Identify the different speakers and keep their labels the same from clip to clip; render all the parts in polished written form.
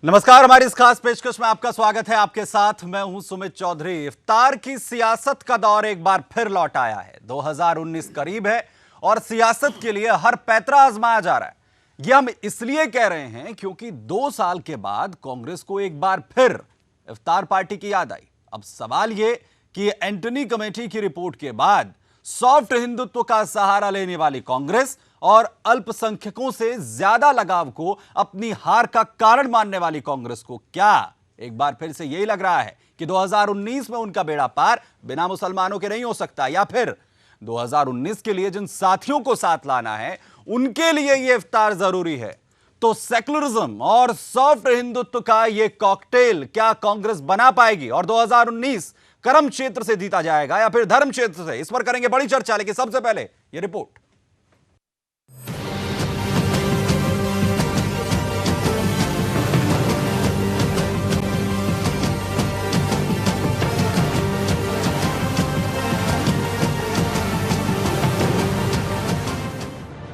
Speaker 1: नमस्कार, हमारी इस खास पेशकश में आपका स्वागत है। आपके साथ मैं हूं सुमित चौधरी। इफ्तार की सियासत का दौर एक बार फिर लौट आया है। 2019 करीब है और सियासत के लिए हर पैतरा आजमाया जा रहा है। यह हम इसलिए कह रहे हैं क्योंकि 2 साल के बाद कांग्रेस को एक बार फिर इफ्तार पार्टी की याद आई। अब सवाल यह कि एंटनी कमेटी की रिपोर्ट के बाद सॉफ्ट हिंदुत्व का सहारा लेने वाली कांग्रेस और अल्पसंख्यकों से ज्यादा लगाव को अपनी हार का कारण मानने वाली कांग्रेस को क्या एक बार फिर से यही लग रहा है कि 2019 में उनका बेड़ा पार बिना मुसलमानों के नहीं हो सकता, या फिर 2019 के लिए जिन साथियों को साथ लाना है उनके लिए यह इफ्तार जरूरी है। तो सेकुलरिज्म और सॉफ्ट हिंदुत्व का यह कॉकटेल क्या कांग्रेस बना पाएगी और 2019 कर्म क्षेत्र से जीता जाएगा या फिर धर्म क्षेत्र से? इस पर करेंगे बड़ी चर्चा, लेकिन सबसे पहले यह रिपोर्ट।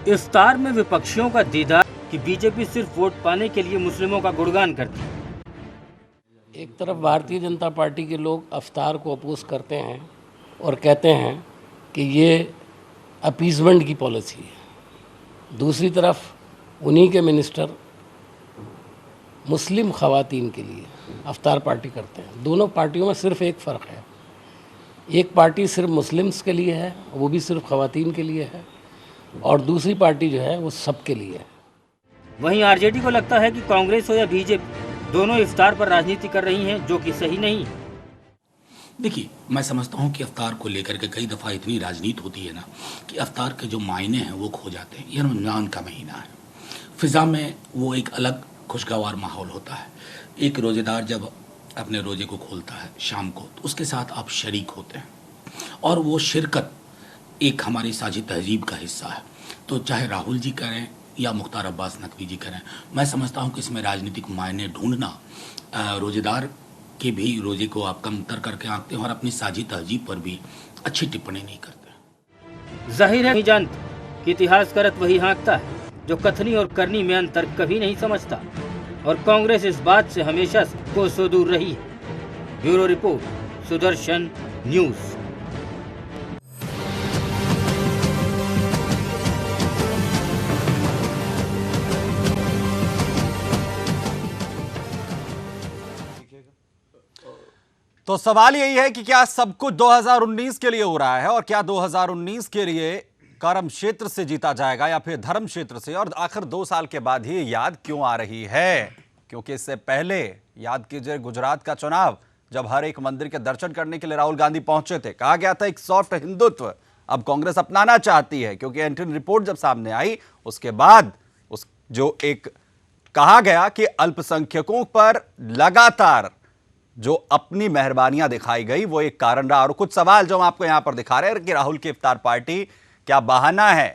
Speaker 2: इफ्तार में विपक्षियों का दीदार कि बीजेपी सिर्फ वोट पाने के लिए मुस्लिमों का गुणगान करती है।
Speaker 3: एक तरफ भारतीय जनता पार्टी के लोग इफ्तार को अपोज करते हैं और कहते हैं कि ये अपीजमेंट की पॉलिसी है। दूसरी तरफ उन्हीं के मिनिस्टर मुस्लिम ख़वातीन के लिए इफ्तार पार्टी करते हैं। दोनों पार्टियों में सिर्फ एक फ़र्क है, एक पार्टी सिर्फ मुस्लिम्स के लिए है, वो भी सिर्फ ख़वातीन के लिए है, और दूसरी पार्टी जो है वो सबके लिए है।
Speaker 2: वहीं आरजेडी को लगता है कि कांग्रेस हो या बीजेपी दोनों इफ्तार पर राजनीति कर रही हैं, जो कि सही नहीं।
Speaker 4: देखिए, मैं समझता हूँ कि इफ्तार को लेकर के कई दफ़ा इतनी राजनीति होती है ना कि इफ्तार के जो मायने हैं वो खो जाते हैं। यह रमज़ान का महीना है, फ़िज़ा में वो एक अलग खुशगवार माहौल होता है। एक रोज़ेदार जब अपने रोज़े को खोलता है शाम को, तो उसके साथ आप शरीक होते हैं और वो शिरकत एक हमारी साझी तहजीब का हिस्सा है। तो चाहे राहुल जी करें या मुख्तार अब्बास नकवी जी करें, मैं समझता हूं कि इसमें राजनीतिक मायने ढूंढना, रोजेदार के भी रोजे को आप कम तर करके आंकते हैं और अपनी साझी तहजीब पर भी अच्छी टिप्पणी नहीं करते।
Speaker 2: जाहिर है नहीं जानते कि इतिहास करत वही हाँकता है जो कथनी और करनी में अंतर कभी नहीं समझता, और कांग्रेस इस बात से हमेशा कोसों दूर रही है। Bureau report, Sudarshan news.
Speaker 1: तो सवाल यही है कि क्या सब कुछ 2019 के लिए हो रहा है और क्या 2019 के लिए कर्म क्षेत्र से जीता जाएगा या फिर धर्म क्षेत्र से? और आखिर 2 साल के बाद ही याद क्यों आ रही है? क्योंकि इससे पहले याद कीजिए गुजरात का चुनाव, जब हर एक मंदिर के दर्शन करने के लिए राहुल गांधी पहुंचे थे, कहा गया था एक सॉफ्ट हिंदुत्व अब कांग्रेस अपनाना चाहती है। क्योंकि एंटनी रिपोर्ट जब सामने आई उसके बाद उस जो एक कहा गया कि अल्पसंख्यकों पर लगातार जो अपनी मेहरबानियां दिखाई गई वो एक कारण रहा। और कुछ सवाल जो हम आपको यहां पर दिखा रहे हैं कि राहुल की इफ्तार पार्टी क्या बहाना है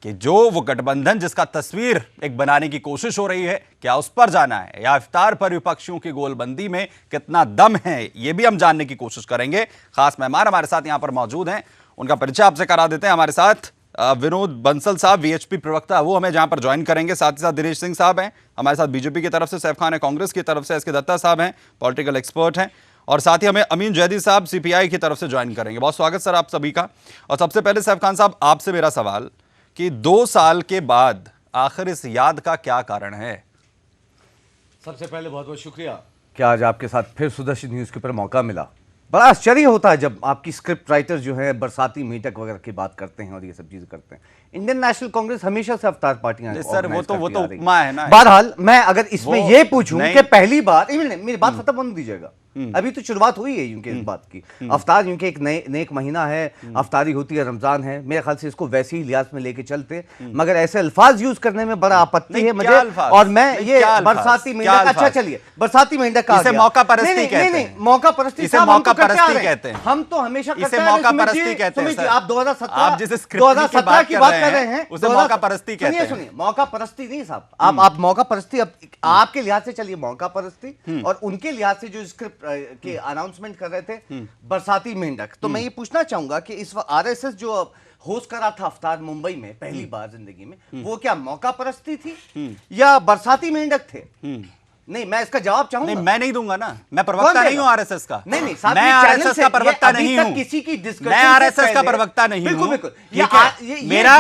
Speaker 1: कि जो वो गठबंधन जिसका तस्वीर एक बनाने की कोशिश हो रही है, क्या उस पर जाना है, या इफ्तार पर विपक्षियों की गोलबंदी में कितना दम है, ये भी हम जानने की कोशिश करेंगे। खास मेहमान हमारे साथ यहां पर मौजूद हैं, उनका परिचय आपसे करा देते हैं। हमारे साथ विनोद बंसल साहब, वीएचपी प्रवक्ता, वो हमें जहां पर ज्वाइन करेंगे। साथ ही साथ दिनेश सिंह साहब हैं हमारे साथ बीजेपी की तरफ से, सैफ खान है कांग्रेस की तरफ से, एसके दत्ता साहब हैं पॉलिटिकल एक्सपर्ट हैं, और साथ ही हमें अमीन जैदी साहब सीपीआई की तरफ से ज्वाइन करेंगे। बहुत स्वागत सर आप सभी का। और सबसे पहले सैफ खान साहब, आपसे मेरा सवाल कि 2 साल के बाद आखिर इस याद का क्या कारण है?
Speaker 5: सबसे पहले बहुत बहुत शुक्रिया कि आज आपके साथ फिर सुदर्शन न्यूज़ के ऊपर मौका मिला। बड़ा आश्चर्य होता है जब आपकी स्क्रिप्ट राइटर्स जो है बरसाती मेंढक वगैरह की बात करते हैं और ये सब चीजें करते हैं। इंडियन नेशनल कांग्रेस हमेशा से इफ्तार पार्टियां
Speaker 1: सर वो तो उपमा है ना।
Speaker 5: बहरहाल मैं अगर इसमें ये पूछूं कि पहली बार, मेरी बात खत्म होने दीजिएगा, अभी तो शुरुआत हुई है यूं इस बात की। अफ्तार यूं एक नेक महीना है, अफ्तारी होती है, रमजान है, मेरे ख्याल से इसको वैसे ही लिहाज में लेके चलते, मगर ऐसे अल्फाज यूज करने में बड़ा आपत्ति है मुझे। और मैं ये बरसाती मेंढक, अच्छा चलिए बरसाती मेंढक का
Speaker 1: मौका परस्ती कहते हैं।
Speaker 5: मौका परस्ती
Speaker 1: कहते हैं,
Speaker 5: हम तो हमेशा
Speaker 1: इसे मौका परस्ती कहते हैं।
Speaker 5: आप 2017
Speaker 1: आप जिस स्क्रिप्ट की बात कर रहे हैं उसे मौका परस्ती कहते हैं।
Speaker 5: सुनिए, मौका परस्ती नहीं साहब, आप मौका परस्ती, आपके लिहाज से चलिए मौका परस्ती, और उनके लिहाज से जो स्क्रिप्ट के अनाउंसमेंट कर रहे थे बरसाती मेंढक। तो मैं ये पूछना चाहूंगा कि इस वक्त आरएसएस जो होस्ट करा था अफ्तार मुंबई में पहली बार जिंदगी में, वो क्या मौका परस्ती थी या बरसाती मेंढक थे? नहीं, मैं इसका जवाब चाहूंगा।
Speaker 1: नहीं, मैं नहीं दूंगा ना, मैं प्रवक्ता नहीं हूं आरएसएस का।
Speaker 5: नहीं साहब,
Speaker 1: मैं आरएसएस का प्रवक्ता नहीं हूं,
Speaker 5: किसी की डिस्कशन
Speaker 1: मैं आरएसएस का प्रवक्ता नहीं हूं।
Speaker 5: बिल्कुल
Speaker 1: ठीक है, मेरा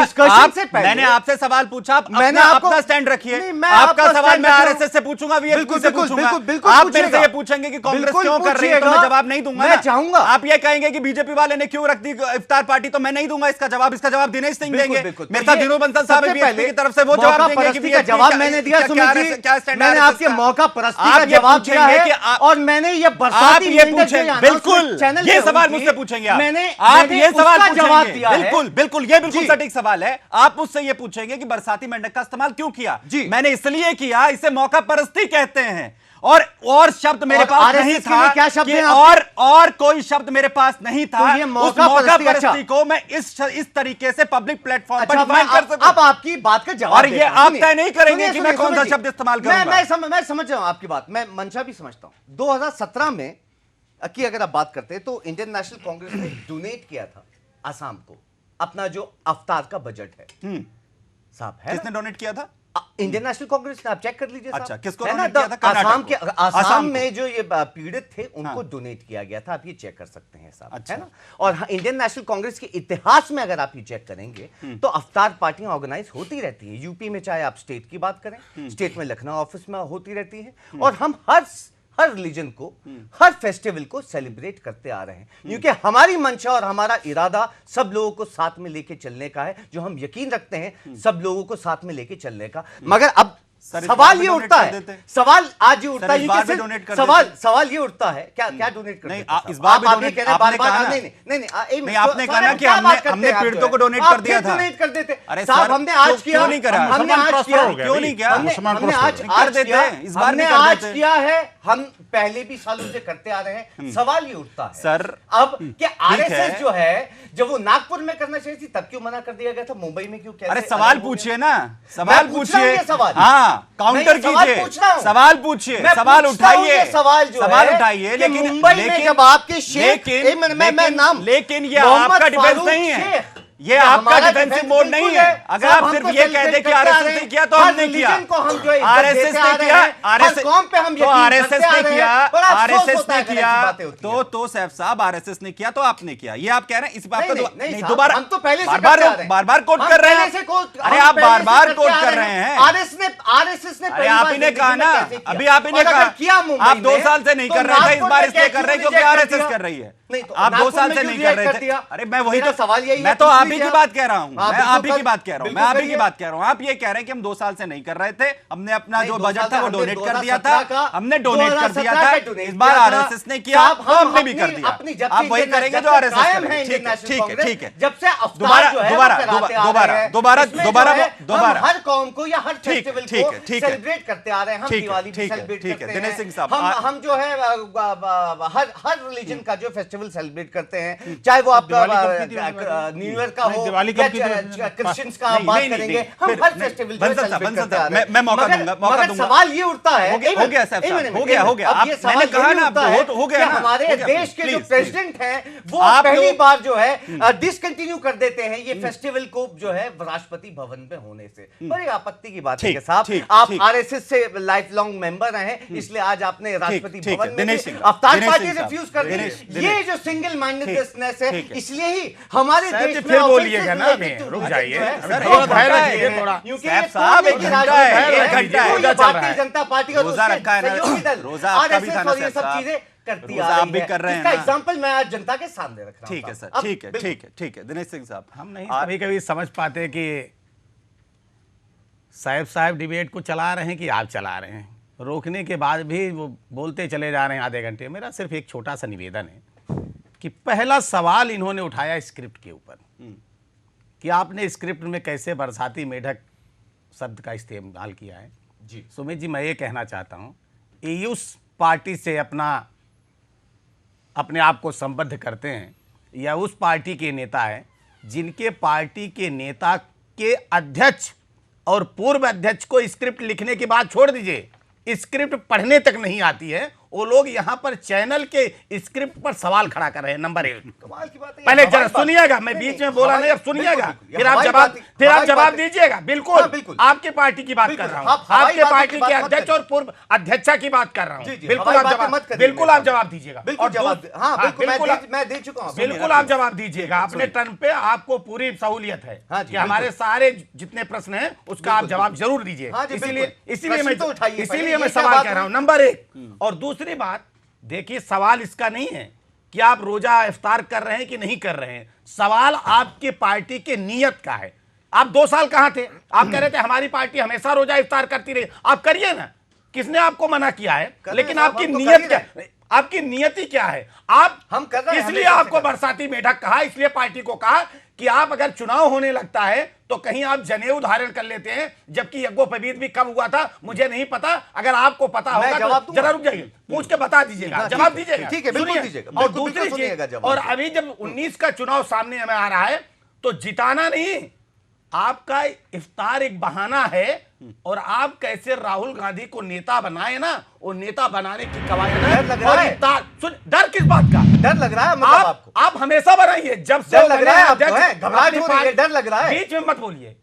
Speaker 1: मैंने आपसे सवाल पूछा, मैंने अपना स्टैंड रखिए। आपका सवाल मैं आरएसएस से पूछूंगा, वीएचपी से पूछूंगा। आप मेरे से ये पूछेंगे कि कांग्रेस क्यों कर रही है, तो मैं जवाब नहीं दूंगा।
Speaker 5: मैं चाहूंगा
Speaker 1: आप ये कहेंगे कि बीजेपी वाले ने क्यों रख दी इफ्तार पार्टी, तो मैं नहीं दूंगा इसका जवाब। इसका जवाब दिनेश सिंह देंगे। मेरे साथ दिनों बंसल साहब बीजेपी की तरफ से वो जवाब देंगे कि
Speaker 5: जवाब मैंने दिया।
Speaker 1: क्या स्टैंड,
Speaker 5: मैंने आपके मौका परस्ती का जवाब दिया है और मैंने ये बरसाती
Speaker 1: ये पूछेंगे, बिल्कुल ये सवाल मुझसे पूछेंगे आप ये सवाल पूछेंगे, बिल्कुल बिल्कुल ये बिल्कुल सटीक सवाल है। आप मुझसे ये पूछेंगे कि बरसाती मेंढक का इस्तेमाल क्यों किया। मैंने इसलिए किया, इसे मौका परस्ती कहते हैं। और शब्द मेरे पास नहीं था,
Speaker 5: क्या शब्द है
Speaker 1: और कोई शब्द मेरे पास नहीं था।
Speaker 5: तो ये मौका
Speaker 1: परस्ती को मैं इस तरीके से पब्लिक प्लेटफॉर्म पर डिफाइन कर सकूं।
Speaker 5: अब आपकी बात का जवाब,
Speaker 1: और ये आप तय नहीं करेंगे कि मैं कौन सा शब्द इस्तेमाल करूंगा।
Speaker 5: मैं समझ रहा हूं आपकी बात, मैं मंशा भी समझता हूं। 2017 में की अगर आप बात करते हैं तो इंडियन नेशनल कांग्रेस ने डोनेट किया था आसाम को अपना जो अफ्तार का बजट है। साहब है, किसने
Speaker 1: डोनेट किया था?
Speaker 5: इंडियन नेशनल कांग्रेस ने। आप चेक कर लीजिए।
Speaker 1: अच्छा, किसको डोनेट किया था?
Speaker 5: आसाम में जो ये पीड़ित थे उनको डोनेट किया गया था। आप ये चेक कर सकते हैं साहब। अच्छा। है ना। और इंडियन नेशनल कांग्रेस के इतिहास में अगर आप ये चेक करेंगे तो अफ्तार पार्टियां ऑर्गेनाइज होती रहती है। यूपी में चाहे आप स्टेट की बात करें, स्टेट में लखनऊ ऑफिस में होती रहती है। और हम हर रिलीजन को, हर फेस्टिवल को सेलिब्रेट करते आ रहे हैं, क्योंकि हमारी मंशा और हमारा इरादा सब लोगों को साथ में लेके चलने का है, जो हम यकीन रखते हैं सब लोगों को साथ में लेके चलने का। मगर अब सवाल ये उठता है, सवाल आज ये उठता है, सवाल ये उठता है, क्या डोनेट करते हैं?
Speaker 1: इस बार भी आपने कहा ना कि हमने पीड़ितों को डोनेट कर दिया था।
Speaker 5: डोनेट कर देते।
Speaker 1: अरे
Speaker 5: साहब, हमने आज किया,
Speaker 1: क्यों नहीं करा?
Speaker 5: हमने आज किया,
Speaker 1: क्यों नहीं किया?
Speaker 5: हमने आज किया है। हम पहले भी सालों से करते आ रहे हैं। सवाल ये उठता है
Speaker 1: सर,
Speaker 5: अब कि आरएसएस जो है, जब वो नागपुर में करना चाहिए थी तब क्यों मना कर दिया गया था, मुंबई में क्यों?
Speaker 1: अरे सवाल पूछिए ना, सवाल पूछिए।
Speaker 5: हाँ,
Speaker 1: काउंटर कीजिए, सवाल पूछिए, सवाल उठाइए,
Speaker 5: सवाल उठाइए।
Speaker 1: लेकिन
Speaker 5: मुंबई में जब आपके शेख,
Speaker 1: लेकिन ये आपका डिफेंस नहीं है, ये आपका डिफेंसिव मोड नहीं है। अगर आप सिर्फ ये कह दें कि आरएसएस ने किया तो हमने किया, आरएसएस ने किया, तो सैफ साहब आरएसएस ने किया तो आपने किया, ये आप कह रहे हैं। इस बात को दोबारा बार कोट कर रहे हैं। अरे आप बार कोट कर रहे हैं।
Speaker 5: आरएसएस ने,
Speaker 1: अरे आप ही ने कहा ना, अभी आप ही ने कहा आप 2 साल से नहीं कर रहे थे, इस बार इसलिए कर रहे हैं क्योंकि आरएसएस कर रही है। आप 2 साल से नहीं कर रहे थे। अरे मैं वही तो सवाल, यही मैं तो आप ही की बात कह रहा हूं, मैं आप ही की बात कह रहा हूं, मैं आप ही की बात कह रहा हूं। आप ये कह रहे हैं कि हम 2 साल से नहीं कर रहे थे, हमने अपना जो बजट था वो डोनेट कर दिया था, हमने डोनेट कर दिया था। इस बार आरएसएस ने किया तो हमने भी कर दिया। आप वही करेंगे जो आरएसएस कर रहे हैं। ठीक है।
Speaker 5: जब से दोबारा हर कौम को या हर फेस्टिवल को सेलिब्रेट करते आ रहे हैं। हम दिवाली भी सेलिब्रेट करते हैं,
Speaker 1: दिनेश सिंह साहब।
Speaker 5: हम जो है हर रिलीजन का जो फेस्टिवल सेलिब्रेट करते हैं, चाहे वो आपका न्यू ईयर का हो या क्रिश्चियंस का आप बात करेंगे, हम हर फेस्टिवल जो सेलिब्रेट करते आ रहे हैं।
Speaker 1: मैं मौका दूंगा।
Speaker 5: सवाल ये उठता है,
Speaker 1: हो गया साहब, हो गया। मैंने कहा ना आपको, हो गया।
Speaker 5: हमारे देश के जो प्रेसिडेंट हैं वो पहली बार जो है डिसकंटिन्यू कर देते हैं ये फेस्टिवल को, जो है राष्ट्रपति भवन पे होने से। बड़ी आपत्ति की बात है साहब, आप आरएसएस से लाइफ लॉन्ग मेंबर हैं, इसलिए आज आपने राष्ट्रपति भवन में अफ्तार पार्टी रिफ्यूज कर दी। ये जो सिंगल माइंडेडनेस है, इसलिए ही हमारे देश में
Speaker 1: बोलिएगा ना, रुक जाइए
Speaker 5: भारतीय जनता पार्टी और
Speaker 1: रोजा रखा है ना, रोजा आपका भी था ना,
Speaker 5: ये सब चीजें करती
Speaker 1: रोजा आप भी कर रहे हैं ना।
Speaker 5: एग्जांपल मैं आज जनता के सामने रख रहा हूं।
Speaker 1: ठीक है सर, ठीक है दिनेश सिंह साहब।
Speaker 6: हम नहीं कभी समझ पाते कि साहब डिबेट को चला रहे हैं कि आप चला रहे हैं, रोकने के बाद भी वो बोलते चले जा रहे हैं आधे घंटे। मेरा सिर्फ एक छोटा सा निवेदन है कि पहला सवाल इन्होंने उठाया स्क्रिप्ट के ऊपर कि आपने स्क्रिप्ट में कैसे बरसाती मेढक शब्द का इस्तेमाल किया है।
Speaker 5: जी
Speaker 6: सुमित जी, मैं ये कहना चाहता हूँ, ये उस पार्टी से अपने आप को संबद्ध करते हैं या उस पार्टी के नेता हैं जिनके पार्टी के नेता के अध्यक्ष और पूर्व अध्यक्ष को स्क्रिप्ट लिखने की बात छोड़ दीजिए, स्क्रिप्ट पढ़ने तक नहीं आती है, वो लोग यहाँ पर चैनल के स्क्रिप्ट पर सवाल खड़ा कर रहे हैं। नंबर 1,
Speaker 5: कमाल की बात है।
Speaker 6: पहले
Speaker 5: हवाई
Speaker 6: जरा
Speaker 5: बात-
Speaker 6: सुनिएगा, मैं बीच में बोला नहीं, अब सुनिएगा,
Speaker 5: बिल्कुल,
Speaker 6: फिर आप
Speaker 5: हवाई
Speaker 6: जवाब
Speaker 5: बात-
Speaker 6: फिर आप
Speaker 5: हवाई
Speaker 6: जवाब
Speaker 5: बात-
Speaker 6: दीजिएगा। बिल्कुल,
Speaker 5: हाँ, बिल्कुल।
Speaker 6: आपकी पार्टी की बात
Speaker 5: बिल्कुल,
Speaker 6: कर रहा हूँ,
Speaker 5: आप हवाई
Speaker 6: आपके
Speaker 5: बातों
Speaker 6: पार्टी
Speaker 5: की
Speaker 6: के
Speaker 5: बात मत
Speaker 6: अध्यक्ष
Speaker 5: करिए।
Speaker 6: और पूर्व अध्यक्षा की बात कर रहा
Speaker 5: जी,
Speaker 6: हूँ।
Speaker 5: जी,
Speaker 6: बिल्कुल
Speaker 5: हवाई
Speaker 6: आप
Speaker 5: बातें
Speaker 6: जवाब,
Speaker 5: मत करिए
Speaker 6: बिल्कुल
Speaker 5: मेरे
Speaker 6: आप
Speaker 5: साथ।
Speaker 6: जवाब दीजिएगा।
Speaker 5: बिल्कुल
Speaker 6: और
Speaker 5: जवाब
Speaker 6: दूस-
Speaker 5: हाँ, बिल्कुल
Speaker 6: बिल्कुल
Speaker 5: मैं दे चुका हूँ।
Speaker 6: बिल्कुल आप जवाब दीजिएगा। अपने टर्न पे आपको पूरी सहूलियत है
Speaker 5: हाँ जी,
Speaker 6: कि हमारे सारे जितने प्रश्न हैं उसका आप जवाब जरूर दीजिए।
Speaker 5: हाँ जी,
Speaker 6: इसीलिए
Speaker 5: बिल्कुल।
Speaker 6: इसीलिए
Speaker 5: प्रश्न
Speaker 6: मैं
Speaker 5: तो उठाइए,
Speaker 6: इसीलिए
Speaker 5: पहले
Speaker 6: मैं
Speaker 5: ये क्या
Speaker 6: सवाल
Speaker 5: बात
Speaker 6: कह रहा
Speaker 5: हुई?
Speaker 6: हूं। नंबर 1 और दूसरी बात, देखिए सवाल इसका नहीं है कि आप रोजा इफ्तार कर रहे हैं कि नहीं कर रहे हैं। सवाल आपके पार्टी के नियत का है। आप 2 साल कहां थे? आप कह रहे थे हमारी पार्टी हमेशा रोजा इफ्तार करती रही। आप करिए ना, किसने आपको मना किया है? लेकिन
Speaker 5: साहब,
Speaker 6: आपकी
Speaker 5: हम तो
Speaker 6: नियत
Speaker 5: कर
Speaker 6: क्या,
Speaker 5: ही रहे।
Speaker 6: आपकी नियति क्या है? आप
Speaker 5: हम कर रहे हैं,
Speaker 6: इसलिए
Speaker 5: हमेशा से
Speaker 6: आपको
Speaker 5: कर रहे हैं।
Speaker 6: बरसाती मेढक कहा, इसलिए पार्टी को कहा कि आप अगर चुनाव होने लगता है तो कहीं आप जनेऊ धारण कर लेते हैं, जबकि यज्ञोपवीत भी कब हुआ था मुझे नहीं पता। अगर आपको पता
Speaker 5: मैं
Speaker 6: होगा
Speaker 5: जवाब
Speaker 6: तो
Speaker 5: दूंगा।
Speaker 6: जरा रुक जाइए, पूछ के बता दीजिएगा,
Speaker 5: हाँ,
Speaker 6: जवाब
Speaker 5: ठीक है,
Speaker 6: दीजिएगा।
Speaker 5: ठीक है, बिल्कुल
Speaker 6: सुनिए।
Speaker 5: दीजिएगा,
Speaker 6: और
Speaker 5: बिल्कुल,
Speaker 6: दूसरी
Speaker 5: बिल्कुल
Speaker 6: चीज,
Speaker 5: सुनिएगा जवाब।
Speaker 6: और अभी जब 19 का चुनाव सामने हमें आ रहा है तो जिताना नहीं, आपका इफ्तार एक बहाना है। और आप कैसे राहुल गांधी को नेता बनाए ना, वो नेता बनाने की कवायद है।
Speaker 5: डर लग रहा
Speaker 6: और
Speaker 5: है।
Speaker 6: इफ्तार डर किस बात का?
Speaker 5: डर लग रहा है मतलब
Speaker 6: आप
Speaker 5: आपको?
Speaker 6: आप हमेशा बनाइए, जब से
Speaker 5: डर
Speaker 6: वो
Speaker 5: लग
Speaker 6: बने
Speaker 5: रहा है
Speaker 6: हैं
Speaker 5: आपको,
Speaker 6: अध्यक्ष,
Speaker 5: है? घबराहट
Speaker 6: अपनी
Speaker 5: हो रही है,
Speaker 6: पार्टी-
Speaker 5: डर लग रहा है?
Speaker 6: बीच में मत बोलिए,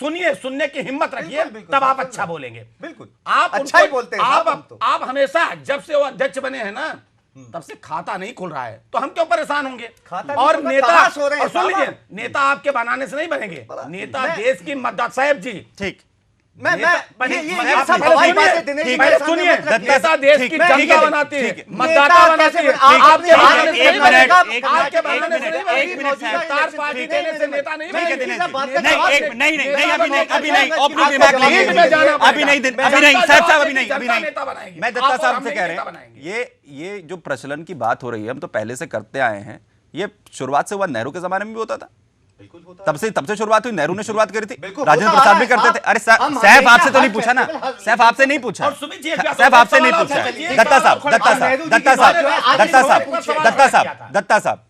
Speaker 6: सुनिए, सुनने की हिम्मत रखिए,
Speaker 5: बिल्कुल, बिल्कुल,
Speaker 6: तब आप
Speaker 5: बिल्कुल,
Speaker 6: अच्छा बोलेंगे।
Speaker 5: बिल्कुल।
Speaker 6: आप
Speaker 5: अच्छा ही
Speaker 6: उनको-
Speaker 5: बोलते हैं साहब, हम
Speaker 6: आप
Speaker 5: तो।
Speaker 6: आप हमेशा जब से वो अध्यक्ष बने हैं ना, तब से खाता नहीं खुल रहा है, तो हम क्यों परेशान होंगे?
Speaker 5: खाता नहीं
Speaker 6: और
Speaker 5: खुल रहा,
Speaker 6: नेता,
Speaker 5: कहाँ सो रहे हैं
Speaker 6: और सुन
Speaker 5: साहब
Speaker 6: लीजिए,
Speaker 5: आप?
Speaker 6: नेता आपके बनाने से नहीं बनेंगे, नेता
Speaker 5: मैं-
Speaker 6: देश की मतदाता साहब जी।
Speaker 1: ठीक।
Speaker 5: मैं
Speaker 6: नेता-
Speaker 5: ये
Speaker 6: आप
Speaker 5: सब
Speaker 6: पहले
Speaker 5: हवाई
Speaker 6: सुनिए,
Speaker 5: बातें दिनेश भाई
Speaker 6: पहले
Speaker 5: सामने
Speaker 6: सुनिए,
Speaker 5: मत रखिए।
Speaker 6: नेता देश की
Speaker 1: ठीक,
Speaker 6: जनता
Speaker 1: ठीक है,
Speaker 6: बनाती है,
Speaker 1: ठीक है।
Speaker 6: मतदाता
Speaker 5: नेता
Speaker 6: बनाती
Speaker 5: कैसे
Speaker 6: है।
Speaker 5: आप
Speaker 6: आप
Speaker 5: अपने हाथ में
Speaker 6: एक
Speaker 5: बनेगा,
Speaker 6: मिनट,
Speaker 5: आप
Speaker 6: आपके
Speaker 5: एक
Speaker 6: बनाने से
Speaker 5: मिनट,
Speaker 6: नहीं
Speaker 5: एक
Speaker 6: बनेगी।
Speaker 5: मिनट,
Speaker 6: इफ्तार पार्टी
Speaker 5: ठीक
Speaker 6: देने
Speaker 5: है,
Speaker 6: से नेता नहीं
Speaker 5: ठीक है,
Speaker 6: बनेगी।
Speaker 5: दिनेश साहब, बात का
Speaker 6: नेता-
Speaker 5: जवाब
Speaker 1: नहीं,
Speaker 5: दें।
Speaker 1: एक नहीं, नहीं,
Speaker 6: नेता
Speaker 1: नहीं, अभी नहीं,
Speaker 6: बनने
Speaker 1: अभी
Speaker 6: का
Speaker 1: नहीं,
Speaker 6: जवाब
Speaker 1: ओपनिंग
Speaker 6: आपको
Speaker 1: रिमार्क
Speaker 6: जवाब
Speaker 1: नहीं,
Speaker 6: में जाना
Speaker 1: अभी नहीं,
Speaker 6: पड़ेगा।
Speaker 1: अभी नहीं,
Speaker 6: जनता
Speaker 1: साहब
Speaker 6: जवाब
Speaker 1: अभी नहीं,
Speaker 6: देगी,
Speaker 1: अभी
Speaker 6: जनता
Speaker 1: नहीं।
Speaker 6: नेता बनाएगी।
Speaker 1: मैं दत्ता
Speaker 6: आप और
Speaker 1: साहब
Speaker 6: हम
Speaker 1: से
Speaker 6: नहीं
Speaker 1: कह
Speaker 6: नेता
Speaker 1: रहे हैं,
Speaker 6: बनाएंगे।
Speaker 1: ये जो प्रचलन की बात हो रही है, हम तो पहले से करते आए हैं। ये शुरुआत से हुआ, नेहरू के जमाने में भी होता था, तब से शुरुआत हुई, नेहरू ने शुरुआत करी थी,
Speaker 5: बिल्कुल,
Speaker 1: राजेंद्र
Speaker 5: होता आ
Speaker 1: प्रसाद
Speaker 5: रहा
Speaker 1: भी
Speaker 5: है
Speaker 1: करते थे।
Speaker 5: साहब।
Speaker 1: अरे
Speaker 5: हम
Speaker 1: सैफ
Speaker 5: हमेशा
Speaker 1: आपसे तो नहीं
Speaker 5: हर
Speaker 1: पूछा ना,
Speaker 5: फेस्टिवल
Speaker 1: सैफ आपसे नहीं पूछा,
Speaker 6: और सुमित जी, एक बात
Speaker 1: सैफ
Speaker 6: और,
Speaker 1: आपसे नहीं
Speaker 6: सवाल
Speaker 1: पूछा।
Speaker 6: और चलिए,
Speaker 1: दत्ता
Speaker 6: एक
Speaker 1: साहब,
Speaker 6: सवाल और
Speaker 1: दत्ता
Speaker 6: खड़ा-
Speaker 1: साहब,
Speaker 5: नेहरू जी
Speaker 1: दत्ता
Speaker 5: की बात जो है,
Speaker 1: साहब,
Speaker 5: आज
Speaker 1: दत्ता
Speaker 5: भी
Speaker 1: साहब,
Speaker 5: सवाल पूछे।
Speaker 1: दत्ता साहब, दत्ता साहब।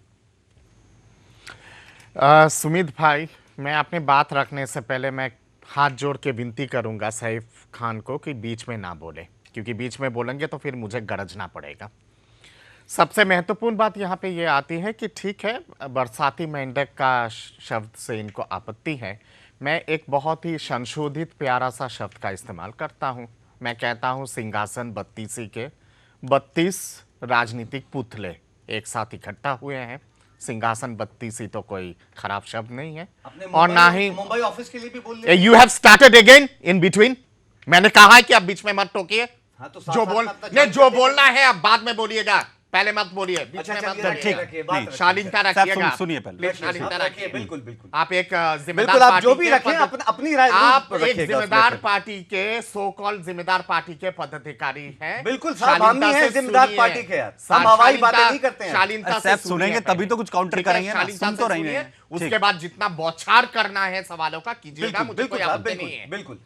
Speaker 7: सुमित भाई, मैं अपनी बात रखने से पहले मैं हाथ जोड़ के विनती करूंगा सैफ खान को कि बीच में ना बोले, क्योंकि बीच में बोलेंगे तो फिर मुझे गरजना पड़ेगा। सबसे महत्वपूर्ण बात यहाँ पे ये आती है कि ठीक है, बरसाती मेंढक का शब्द से इनको आपत्ति है। मैं एक बहुत ही संशोधित प्यारा सा शब्द का इस्तेमाल करता हूँ। मैं कहता हूँ सिंहासन बत्तीसी के 32 राजनीतिक पुतले एक साथ इकट्ठा हुए हैं। सिंहासन बत्तीसी तो कोई खराब शब्द नहीं है, और ना ही
Speaker 5: मुंबई ऑफिस के लिए भी बोल रहे
Speaker 7: you have started again in between. मैंने कहा है कि आप बीच में मत टोकिए।
Speaker 5: हाँ, तो
Speaker 7: जो बोलना है आप बाद में बोलिएगा, पहले मत बोलिए, बीच
Speaker 5: अच्छा,
Speaker 7: में मत
Speaker 5: चलिए,
Speaker 7: बोलिएगा।
Speaker 5: रखिए, बात रखिए।
Speaker 7: शालीनता
Speaker 1: साहब,
Speaker 7: रखिएगा,
Speaker 1: सुनिए पहले।
Speaker 7: प्लीज शालीनता
Speaker 5: रखिए,
Speaker 7: रखिए।
Speaker 5: बिल्कुल, बिल्कुल।
Speaker 7: आप एक जिम्मेदार
Speaker 5: बिल्कुल, आप जो
Speaker 7: पार्टी
Speaker 5: भी
Speaker 7: के
Speaker 5: रखें, अपनी
Speaker 7: आप
Speaker 5: रखिएगा
Speaker 7: एक
Speaker 5: उसमें
Speaker 7: जिम्मेदार
Speaker 5: फिर।
Speaker 7: पार्टी के सो कॉल्ड जिम्मेदार पार्टी के पदाधिकारी हैं।
Speaker 5: बिल्कुल साहब, हम भी
Speaker 7: शालीनता
Speaker 5: हैं
Speaker 7: से
Speaker 5: जिम्मेदार
Speaker 7: सुनिए।
Speaker 5: पार्टी के यार। हम हवाई बातें नहीं करते हैं।
Speaker 7: शालीनता
Speaker 1: अरे
Speaker 7: से
Speaker 1: साहब,
Speaker 7: सुनिए
Speaker 1: सुनेंगे
Speaker 7: पहले।
Speaker 1: तभी तो कुछ काउंटर
Speaker 7: ठीक है,
Speaker 1: करेंगे ना,
Speaker 7: शालीनता
Speaker 1: सुन तो
Speaker 7: से
Speaker 1: रही
Speaker 7: सुनिए।
Speaker 1: हैं।
Speaker 7: उसके
Speaker 1: ठीक।
Speaker 7: बाद जितना बौछार करना है सवालों का कीजिएगा,
Speaker 5: बिल्कुल,
Speaker 7: मुझे
Speaker 5: बिल्कुल
Speaker 7: कोई
Speaker 5: साहब,
Speaker 7: आपत्ति
Speaker 5: बिल्कुल,
Speaker 7: नहीं है।
Speaker 5: बिल्कुल।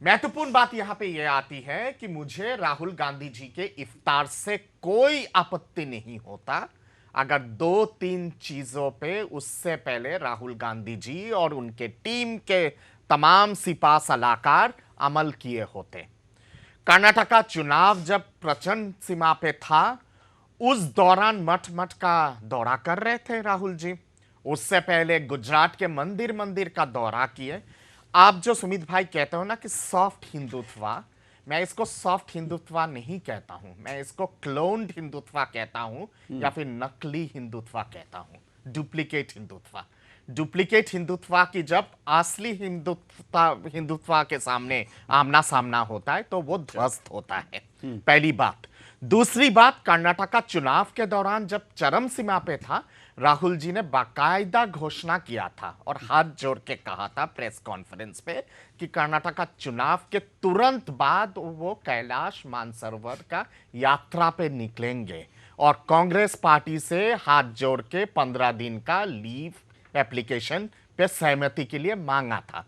Speaker 7: महत्वपूर्ण बात यहां पे यह आती है कि मुझे राहुल गांधी जी के इफ्तार से कोई आपत्ति नहीं होता अगर 2-3 चीजों पे उससे पहले राहुल गांधी जी और उनके टीम के तमाम सिपा सलाहकार अमल किए होते। कर्नाटक का चुनाव जब प्रचंड सीमा पे था, उस दौरान मठ मठ का दौरा कर रहे थे राहुल जी। उससे पहले गुजरात के मंदिर मंदिर का दौरा किए। आप जो सुमित भाई कहते हो ना कि सॉफ्ट हिंदुत्व, मैं इसको सॉफ्ट हिंदुत्व नहीं कहता हूं, मैं इसको क्लोन्ड हिंदुत्व कहता हूं, या फिर नकली हिंदुत्व कहता हूं, डुप्लीकेट हिंदुत्व। डुप्लीकेट हिंदुत्व की जब असली हिंदुत्व के सामने आमना सामना होता है तो वो ध्वस्त होता है। पहली बात। दूसरी बात, कर्नाटक का चुनाव के दौरान जब चरम सीमा पे था, राहुल जी ने बाकायदा घोषणा किया था और हाथ जोड़ के कहा था प्रेस कॉन्फ्रेंस पे कि कर्नाटक का चुनाव के तुरंत बाद वो कैलाश मानसरोवर का यात्रा पे निकलेंगे और कांग्रेस पार्टी से हाथ जोड़ के 15 दिन का लीव एप्लीकेशन पे सहमति के लिए मांगा था।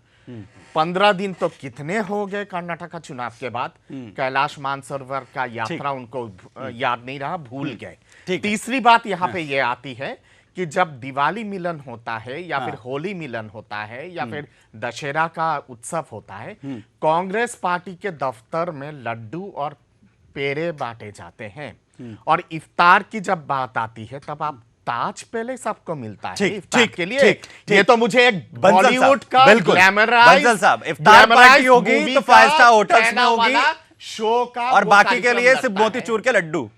Speaker 7: 15 दिन तो कितने हो गए कर्नाटक का चुनाव के बाद। कैलाश मानसरोवर का यात्रा उनको याद नहीं रहा, भूल गए। तीसरी बात यहाँ पे ये आती है कि जब दिवाली मिलन होता है या फिर होली मिलन होता है या फिर दशहरा का उत्सव होता है, कांग्रेस पार्टी के दफ्तर में लड्डू और पेड़े बांटे जाते हैं और इफ्तार की जब बात आती है तब आप ताज पहले सबको मिलता है
Speaker 1: ठीक,
Speaker 7: इफ्तार
Speaker 1: ठीक,
Speaker 7: के लिए।
Speaker 1: ठीक,
Speaker 7: ये
Speaker 1: ठीक।
Speaker 7: तो मुझे एक
Speaker 1: बंसल साहब,
Speaker 7: बॉलीवुड का
Speaker 1: बिल्कुल। बंसल साहब, इफ्तार पार्टी होगी तो 5 स्टार होटल्स में होगी
Speaker 7: शो का
Speaker 1: और
Speaker 7: वो
Speaker 1: बाकी के
Speaker 7: कार्यक्रम
Speaker 1: लिए
Speaker 7: लगता
Speaker 1: सिर्फ
Speaker 7: है।
Speaker 1: मोतीचूर के लड्डू।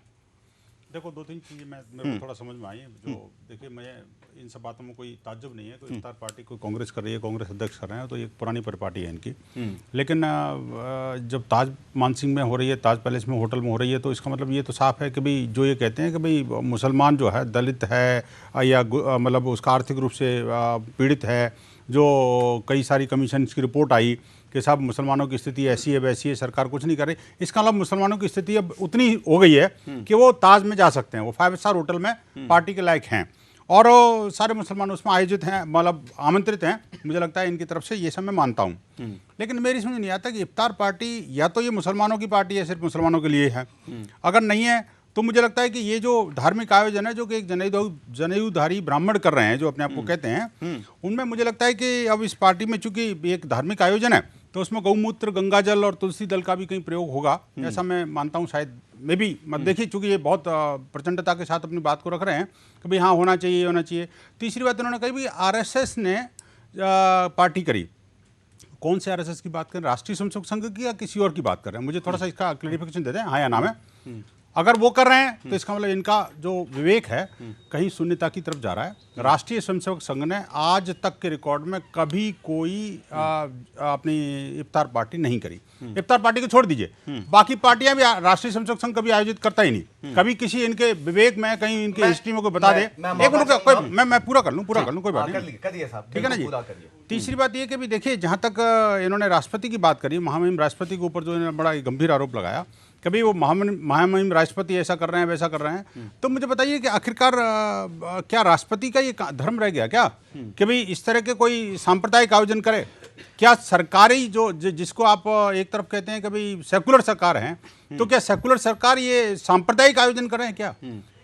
Speaker 8: देखो, दो तीन चीज़ें मेरे को थोड़ा समझ में आई है। जो देखिए, मैं इन सब बातों में कोई ताज्जुब नहीं है। कोई इफ्तार पार्टी कोई कांग्रेस कर रही है, कांग्रेस अध्यक्ष कर रहे हैं, तो ये पुरानी परिपाटी है इनकी। लेकिन जब ताज मानसिंह में हो रही है, ताज पैलेस में, होटल में हो रही है, तो इसका मतलब ये तो साफ है कि भाई जो ये कहते हैं कि भाई मुसलमान जो है दलित है या मतलब उसका आर्थिक रूप से पीड़ित है, जो कई सारी कमीशन की रिपोर्ट आई कि साहब मुसलमानों की स्थिति ऐसी है वैसी है, सरकार कुछ नहीं कर रही। इसका मतलब मुसलमानों की स्थिति अब उतनी हो गई है कि वो ताज में जा सकते हैं, वो 5 स्टार होटल में पार्टी के लायक हैं और सारे मुसलमान उसमें आयोजित हैं, मतलब आमंत्रित हैं। मुझे लगता है इनकी तरफ से ये सब मैं मानता हूँ। लेकिन मेरी समझ नहीं आता कि इफ्तार पार्टी या तो ये मुसलमानों की पार्टी है, सिर्फ मुसलमानों के लिए है। अगर नहीं है तो मुझे लगता है कि ये जो धार्मिक आयोजन है, जो कि एक जनेऊधारी ब्राह्मण कर रहे हैं, जो अपने आप को कहते हैं, उनमें मुझे लगता है कि अब इस पार्टी में चूंकि एक धार्मिक आयोजन है तो उसमें गौमूत्र, गंगाजल और तुलसी दल का भी कहीं प्रयोग होगा, ऐसा मैं मानता हूँ। शायद मे भी मत देखिए, चूंकि ये बहुत प्रचंडता के साथ अपनी बात को रख रहे हैं कि भाई हाँ होना चाहिए, होना चाहिए। तीसरी बात उन्होंने कही भाई आरएसएस ने पार्टी करी। कौन से आरएसएस की बात करें, राष्ट्रीय स्वयंसेवक संघ की या किसी और की बात कर रहे हैं? मुझे थोड़ा सा इसका क्लैरिफिकेशन दे दें, हाँ या नाम है। अगर वो कर रहे हैं तो इसका मतलब इनका जो विवेक है कहीं शून्यता की तरफ जा रहा है। राष्ट्रीय स्वयंसेवक संघ ने आज तक के रिकॉर्ड में कभी कोई अपनी इफ्तार पार्टी नहीं करी। इफ्तार पार्टी को छोड़ दीजिए, बाकी पार्टियां भी राष्ट्रीय स्वयंसेवक संघ कभी आयोजित करता ही नहीं। कभी किसी इनके विवेक में कहीं इनकी हिस्ट्री में कोई बता दे। एक मिनट, मैं पूरा कर लूँ, कोई बात नहीं, ठीक है ना जी। तीसरी बात ये कि भी देखिए, जहाँ तक इन्होंने राष्ट्रपति की बात करी, महामहिम राष्ट्रपति के ऊपर जो इन्होंने बड़ा गंभीर आरोप लगाया, कभी वो महामहिम राष्ट्रपति ऐसा कर रहे हैं वैसा कर रहे हैं, तो मुझे बताइए कि आखिरकार क्या राष्ट्रपति का ये धर्म रह गया क्या कि भाई इस तरह के कोई सांप्रदायिक आयोजन करे? क्या सरकारी जिसको आप एक तरफ कहते हैं कि भाई सेकुलर सरकार है, तो क्या सेकुलर सरकार ये सांप्रदायिक आयोजन कर रहे हैं क्या?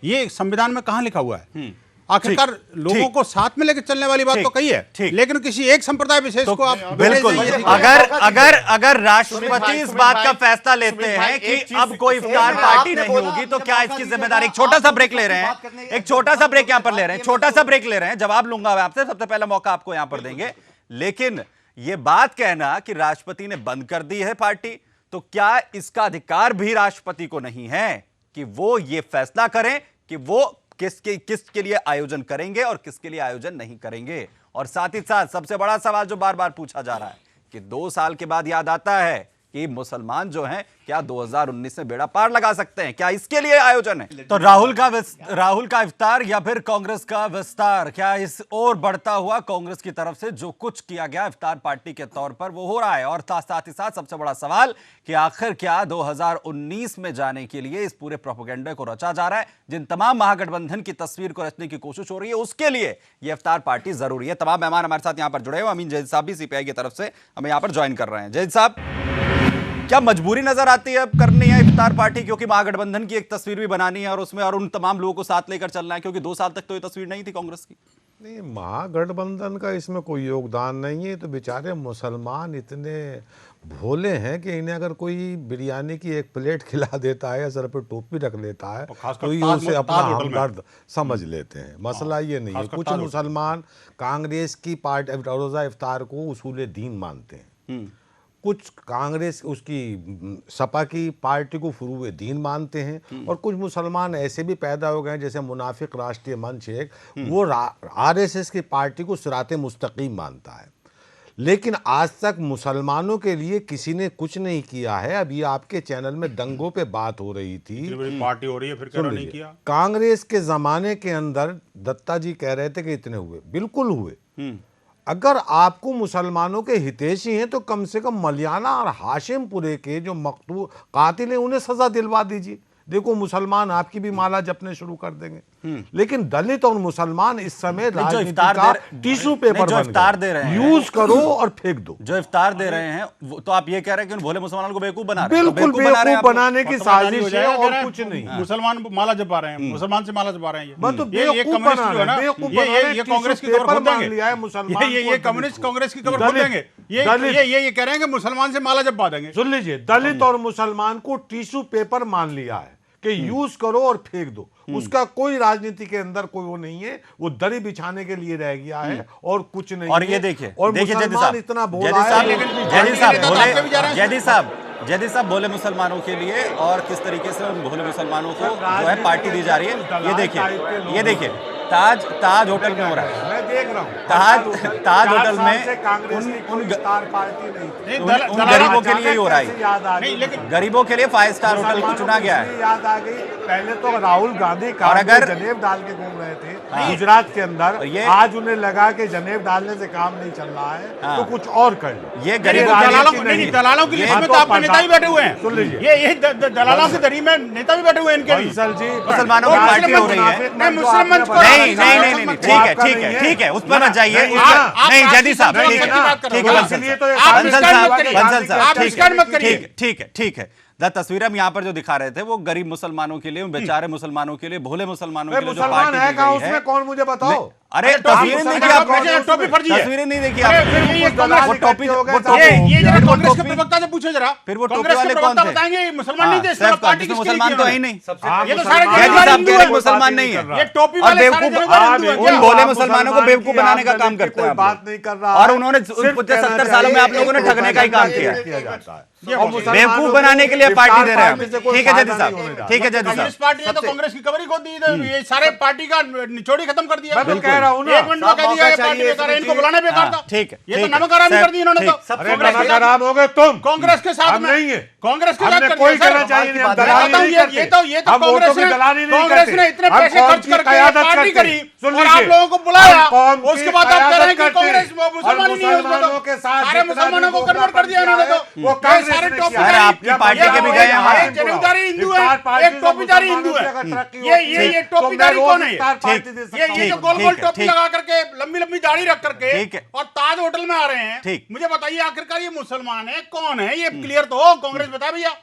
Speaker 8: ये संविधान में कहाँ लिखा हुआ है? आखिरकार लोगों को साथ में लेकर चलने वाली बात तो कही है, लेकिन किसी एक संप्रदाय विशेष को आप
Speaker 1: बिल्कुल। अगर राष्ट्रपति इस बात का फैसला लेते हैं कि अब कोई इफ्तार पार्टी नहीं होगी, तो क्या इसकी जिम्मेदारी? एक छोटा सा ब्रेक ले रहे हैं, एक छोटा सा ब्रेक यहां पर ले रहे हैं, छोटा सा ब्रेक ले रहे हैं, जवाब लूंगा आपसे, सबसे पहला मौका आपको यहां पर देंगे। लेकिन यह बात कहना कि राष्ट्रपति ने बंद कर दी है पार्टी, तो क्या इसका अधिकार भी राष्ट्रपति को नहीं है कि वो ये फैसला करें कि वो किसके लिए आयोजन करेंगे और किसके लिए आयोजन नहीं करेंगे? और साथ ही साथ सबसे बड़ा सवाल जो बार बार पूछा जा रहा है कि 2 साल के बाद याद आता है कि मुसलमान जो हैं क्या 2019 में बेड़ा पार लगा सकते हैं? क्या इसके लिए आयोजन है? तो राहुल का इफ्तार या फिर कांग्रेस का विस्तार, क्या इस और बढ़ता हुआ कांग्रेस की तरफ से जो कुछ किया गया इफ्तार पार्टी के तौर पर वो हो रहा है? और साथ ही साथ सबसे बड़ा सवाल कि आखिर क्या 2019 में जाने के लिए इस पूरे प्रोपेगेंडा को रचा जा रहा है? जिन तमाम महागठबंधन की तस्वीर को रचने की कोशिश हो रही है, उसके लिए यह इफ्तार पार्टी जरूरी है। तमाम मेहमान हमारे साथ यहां पर जुड़े हुए, अमीन जैद साहब भी सीपीआई की तरफ से हमें यहां पर ज्वाइन कर रहे हैं। जैद साहब, क्या मजबूरी नजर आती है अब करनी है इफ्तार पार्टी, क्योंकि महागठबंधन की एक तस्वीर भी बनानी है और उसमें और उन तमाम लोगों को साथ लेकर चलना है, क्योंकि 2 साल तक तो ये तस्वीर नहीं थी कांग्रेस की?
Speaker 9: नहीं, महागठबंधन का इसमें कोई योगदान नहीं है। तो बेचारे मुसलमान इतने भोले हैं कि इन्हें अगर कोई बिरयानी की एक प्लेट खिला देता है या सर पे टोपी रख लेता है तो ये उसे अपना हमदर्द समझ लेते हैं। मसला ये नहीं है। कुछ मुसलमान कांग्रेस की पार्टी रोज़ा इफ्तार को उसूल दीन मानते हैं, कुछ कांग्रेस उसकी सपा की पार्टी को फुरूए दीन मानते हैं, और कुछ मुसलमान ऐसे भी पैदा हो गए हैं जैसे मुनाफिक राष्ट्रीय मंच एक, वो आरएसएस की पार्टी को सिराते मुस्तकीम मानता है। लेकिन आज तक मुसलमानों के लिए किसी ने कुछ नहीं किया है। अभी आपके चैनल में दंगों पे बात हो रही थी,
Speaker 8: पार्टी हो रही है, फिर क्यों नहीं किया?
Speaker 9: कांग्रेस के जमाने के अंदर दत्ता जी कह रहे थे कि इतने हुए, बिल्कुल हुए। अगर आपको मुसलमानों के हितैषी हैं तो कम से कम मलियाना और हाशिमपुरे के जो मकतूल कातिल हैं उन्हें सजा दिलवा दीजिए। देखो मुसलमान आपकी भी माला जपने शुरू कर देंगे। लेकिन दलित और मुसलमान इस समय राजनीति का टिश्यू पेपर
Speaker 1: जो इफ्तार दे रहे हैं,
Speaker 9: यूज करो और फेंक दो।
Speaker 1: जो इफ्तार दे रहे हैं तो आप ये कह रहे हैं कि उन भोले मुसलमानों को बेवकूफ बना रहे हैं।
Speaker 9: बिल्कुल बेवकूफ बनाने की साजिश है और कुछ नहीं।
Speaker 8: मुसलमान माला जपा रहे हैं, मुसलमान से माला जपा रहे हैं।
Speaker 9: बस तो
Speaker 8: ये
Speaker 9: बेवकूफ
Speaker 8: कम्युनिस्ट जो है ना,
Speaker 9: बेवकूफ
Speaker 8: ये कांग्रेस की खबर खोल देंगे। ये कम्युनिस्ट कांग्रेस की खबर खोल देंगे। ये कह रहे हैं कि मुसलमान से माला जपा देंगे।
Speaker 9: सुन लीजिए, दलित और मुसलमान को टिश्यू पेपर मान लिया है कि यूज करो और फेंक दो। उसका कोई राजनीति के अंदर कोई वो नहीं है, वो दरी बिछाने के लिए रह गया है और कुछ नहीं।
Speaker 1: और ये देखिए,
Speaker 9: और मुसलमान इतना बोला है,
Speaker 1: जैदी साहब भोले मुसलमानों के लिए और किस तरीके से उन भोले मुसलमानों को जो है पार्टी दी जा रही है। ये देखिए ताज होटल में हो रहा है।
Speaker 9: मैं देख रहा हूँ
Speaker 1: ताज होटल में उन गरीबों के लिए ही हो रहा है। गरीबों के लिए 5 स्टार होटल को चुना गया है।
Speaker 9: याद आ गई, पहले तो राहुल गांधी
Speaker 1: और अगर
Speaker 9: जनेब डाल के घूम रहे थे गुजरात के अंदर, आज उन्हें लगा कि जनेब डालने से काम नहीं चल रहा है तो कुछ और कर लो।
Speaker 1: ये गरीबों
Speaker 8: दलालों की लिस्ट में तो आपके नेता भी बैठे हुए हैं।
Speaker 9: सुन लीजिए,
Speaker 8: ये दलालों की दरी में नेता भी बैठे हुए हैं इनके
Speaker 9: बंसल जी।
Speaker 1: मुसलमानों की पार्टी हो रही है। नहीं, ठीक है, उस पर मत जाइए। नहीं जैदी साहब, ठीक है। तस्वीर हम यहाँ पर जो दिखा रहे थे वो गरीब मुसलमानों के लिए, बेचारे मुसलमानों के लिए, भोले मुसलमानों के लिए जो पार्टी दी गई है।
Speaker 9: उसमें कौन मुझे बताओ?
Speaker 1: अरे तस्वीरें नहीं देखी आपने?
Speaker 8: टोपी फर्जी है।
Speaker 1: तस्वीरें नहीं देखी आपने? वो टोपी
Speaker 8: ये जरा कांग्रेस के प्रवक्ता से पूछो जरा।
Speaker 1: फिर वो टोपी
Speaker 8: कांग्रेस
Speaker 1: वाले
Speaker 8: के
Speaker 1: कौन
Speaker 8: प्रवक्ता
Speaker 1: थे?
Speaker 8: बताएंगे मुसलमान नहीं थे, इसमें पार्टी किसके लिए
Speaker 1: मुसलमान तो है ही नहीं।
Speaker 8: ये तो सारे
Speaker 1: मुसलमान नहीं है।
Speaker 8: ये टोपी वाले सारे
Speaker 1: उन भोले मुसलमानों को बेवकूफ बनाने का काम करते हैं।
Speaker 9: बात नहीं कर रहा।
Speaker 1: और उन्होंने 70 सालों में आप लोगों ने ठगने का ही काम किया। बेवकूफ बनाने के लिए पार्टी दे रहे हैं। ठीक है जैदी साहब, ठीक है जैदी
Speaker 8: कांग्रेस
Speaker 1: साहब।
Speaker 8: पार्टी ने तो कांग्रेस की कवर ही खोद दी, ये सारे पार्टी का निचोड़ ही खत्म कर दिया।
Speaker 9: मैं तो कह रहा हूं ना,
Speaker 8: 1 मिनट में कह दिया ये पार्टी बेकार है, इनको बुलाना बेकार था।
Speaker 1: ठीक है,
Speaker 8: ये तो नमक हरामी कर दी इन्होंने तो।
Speaker 9: अरे नमक हराम हो गए तुम।
Speaker 8: कांग्रेस के साथ में
Speaker 9: नहीं है,
Speaker 8: कांग्रेस के साथ
Speaker 9: हमने कोई कहना चाहिए नहीं, हम दलाली नहीं करते।
Speaker 8: ये तो कांग्रेस ने इतने पैसे खर्च करके पार्टी करी और आप लोगों को बुलाया, उसके बाद आप कह रहे हैं कि कांग्रेस मुसलमान नहीं है, सारे मुसलमानों को कन्वर्ट कर दिया इन्होंने तो।
Speaker 9: वो
Speaker 8: सारे टोपीदारी
Speaker 1: आपकी पार्टी के भी गए हैं।
Speaker 8: एक जनेऊदारी हिंदू है, एक टोपीदारी हिंदू है। ये टोपीदारी कौन है? ये जो गोल गोल टोपी लगा करके लंबी लंबी दाढ़ी रख करके और ताज होटल में आ रहे हैं। मुझे बताइए आखिरकार ये मुसलमान है कौन है? ये क्लियर तो हो, कांग्रेस बता भैया।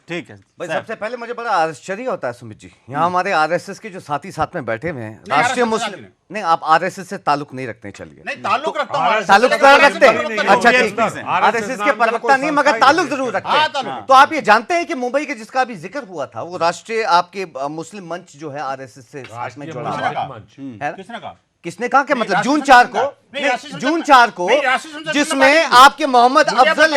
Speaker 1: ठीक है
Speaker 5: भाई, सबसे पहले मुझे बड़ा आश्चर्य होता है सुमित जी, यहाँ हमारे आरएसएस के जो साथी साथ में बैठे हुए हैं, राष्ट्रीय मुस्लिम नहीं, आप आरएसएस से ताल्लुक नहीं रखते, चलिए
Speaker 8: नहीं ताल्लुक रखता हूं,
Speaker 5: ताल्लुक रखते हैं। अच्छा ठीक है, आरएसएस के प्रवक्ता नहीं मगर ताल्लुक जरूर रखते हैं। तो आप ये जानते हैं कि मुंबई के जिसका अभी जिक्र हुआ था वो राष्ट्रीय आपके मुस्लिम मंच जो है आरएसएस से साथ में जुड़ा हुआ है। किसने कहा कि मतलब जून 4 को जिसमें आपके मोहम्मद अफजल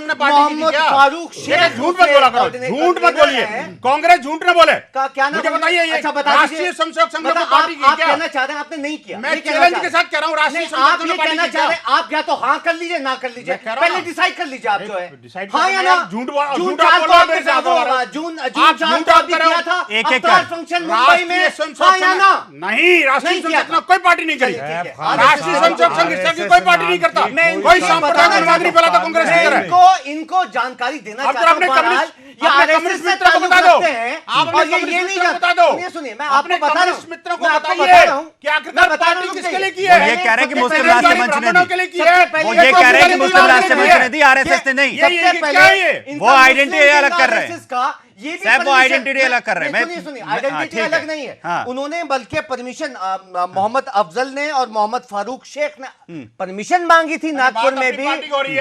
Speaker 5: मोहम्मद फारूक शेख,
Speaker 8: झूठ मत बोला करो, झूठ मत बोलिए, कांग्रेस झूठ न बोले।
Speaker 5: क्या
Speaker 8: मुझे बताइए ये राष्ट्रीय संसद संघ में पार्टी की क्या
Speaker 5: कहना चाह रहे हैं? आपने नहीं किया।
Speaker 8: मैं चैलेंज के साथ कह रहा हूँ, राष्ट्रीय
Speaker 5: आप ये कहना चाह रहे हैं, आप या तो हाँ कर लीजिए ना कर लीजिए, पहले डिसाइड कर लीजिए आप जो है हाँ या ना।
Speaker 8: झूठ
Speaker 5: जून 4 को आपके साथ होगा, जून 4 को आपने किया था अफ्तार फंक्शन मुंबई में, हाँ या ना?
Speaker 8: नहीं, राष्ट्रीय संसद में कोई पार्टी नहीं करी, राष्ट्रीय संसद संघ इस तरह की कोई पार्टी नहीं करता, कोई सांप्रदायिक उन्माद नहीं फैलाता कांग्रेस की तरह।
Speaker 5: इनको जानकारी देना
Speaker 8: अब अपने कम्युनिस्ट मित्रों को बता दो, आप ये नहीं बता दो,
Speaker 5: सुनिए मैं आपने बता रहा हूं,
Speaker 8: मित्रों को बताइए कि आखिरकार पार्टी किसके लिए की है।
Speaker 1: ये कह रहे हैं कि मुस्लिम राष्ट्रीय मंच ने दी,
Speaker 8: के लिए की है।
Speaker 1: वो ये कह रहे हैं कि मुस्लिम राष्ट्रीय मंच ने दी, आरएसएस ने नहीं। वो आइडेंटिटी अलग कर रहे हैं,
Speaker 5: ये भी
Speaker 1: साहब वो आइडेंटिटी अलग कर रहे हैं।
Speaker 5: सुनिए आइडेंटिटी अलग नहीं है, उन्होंने बल्कि परमिशन मोहम्मद अफजल ने और मोहम्मद फारूक शेख ने परमिशन मांगी थी नागपुर में भी,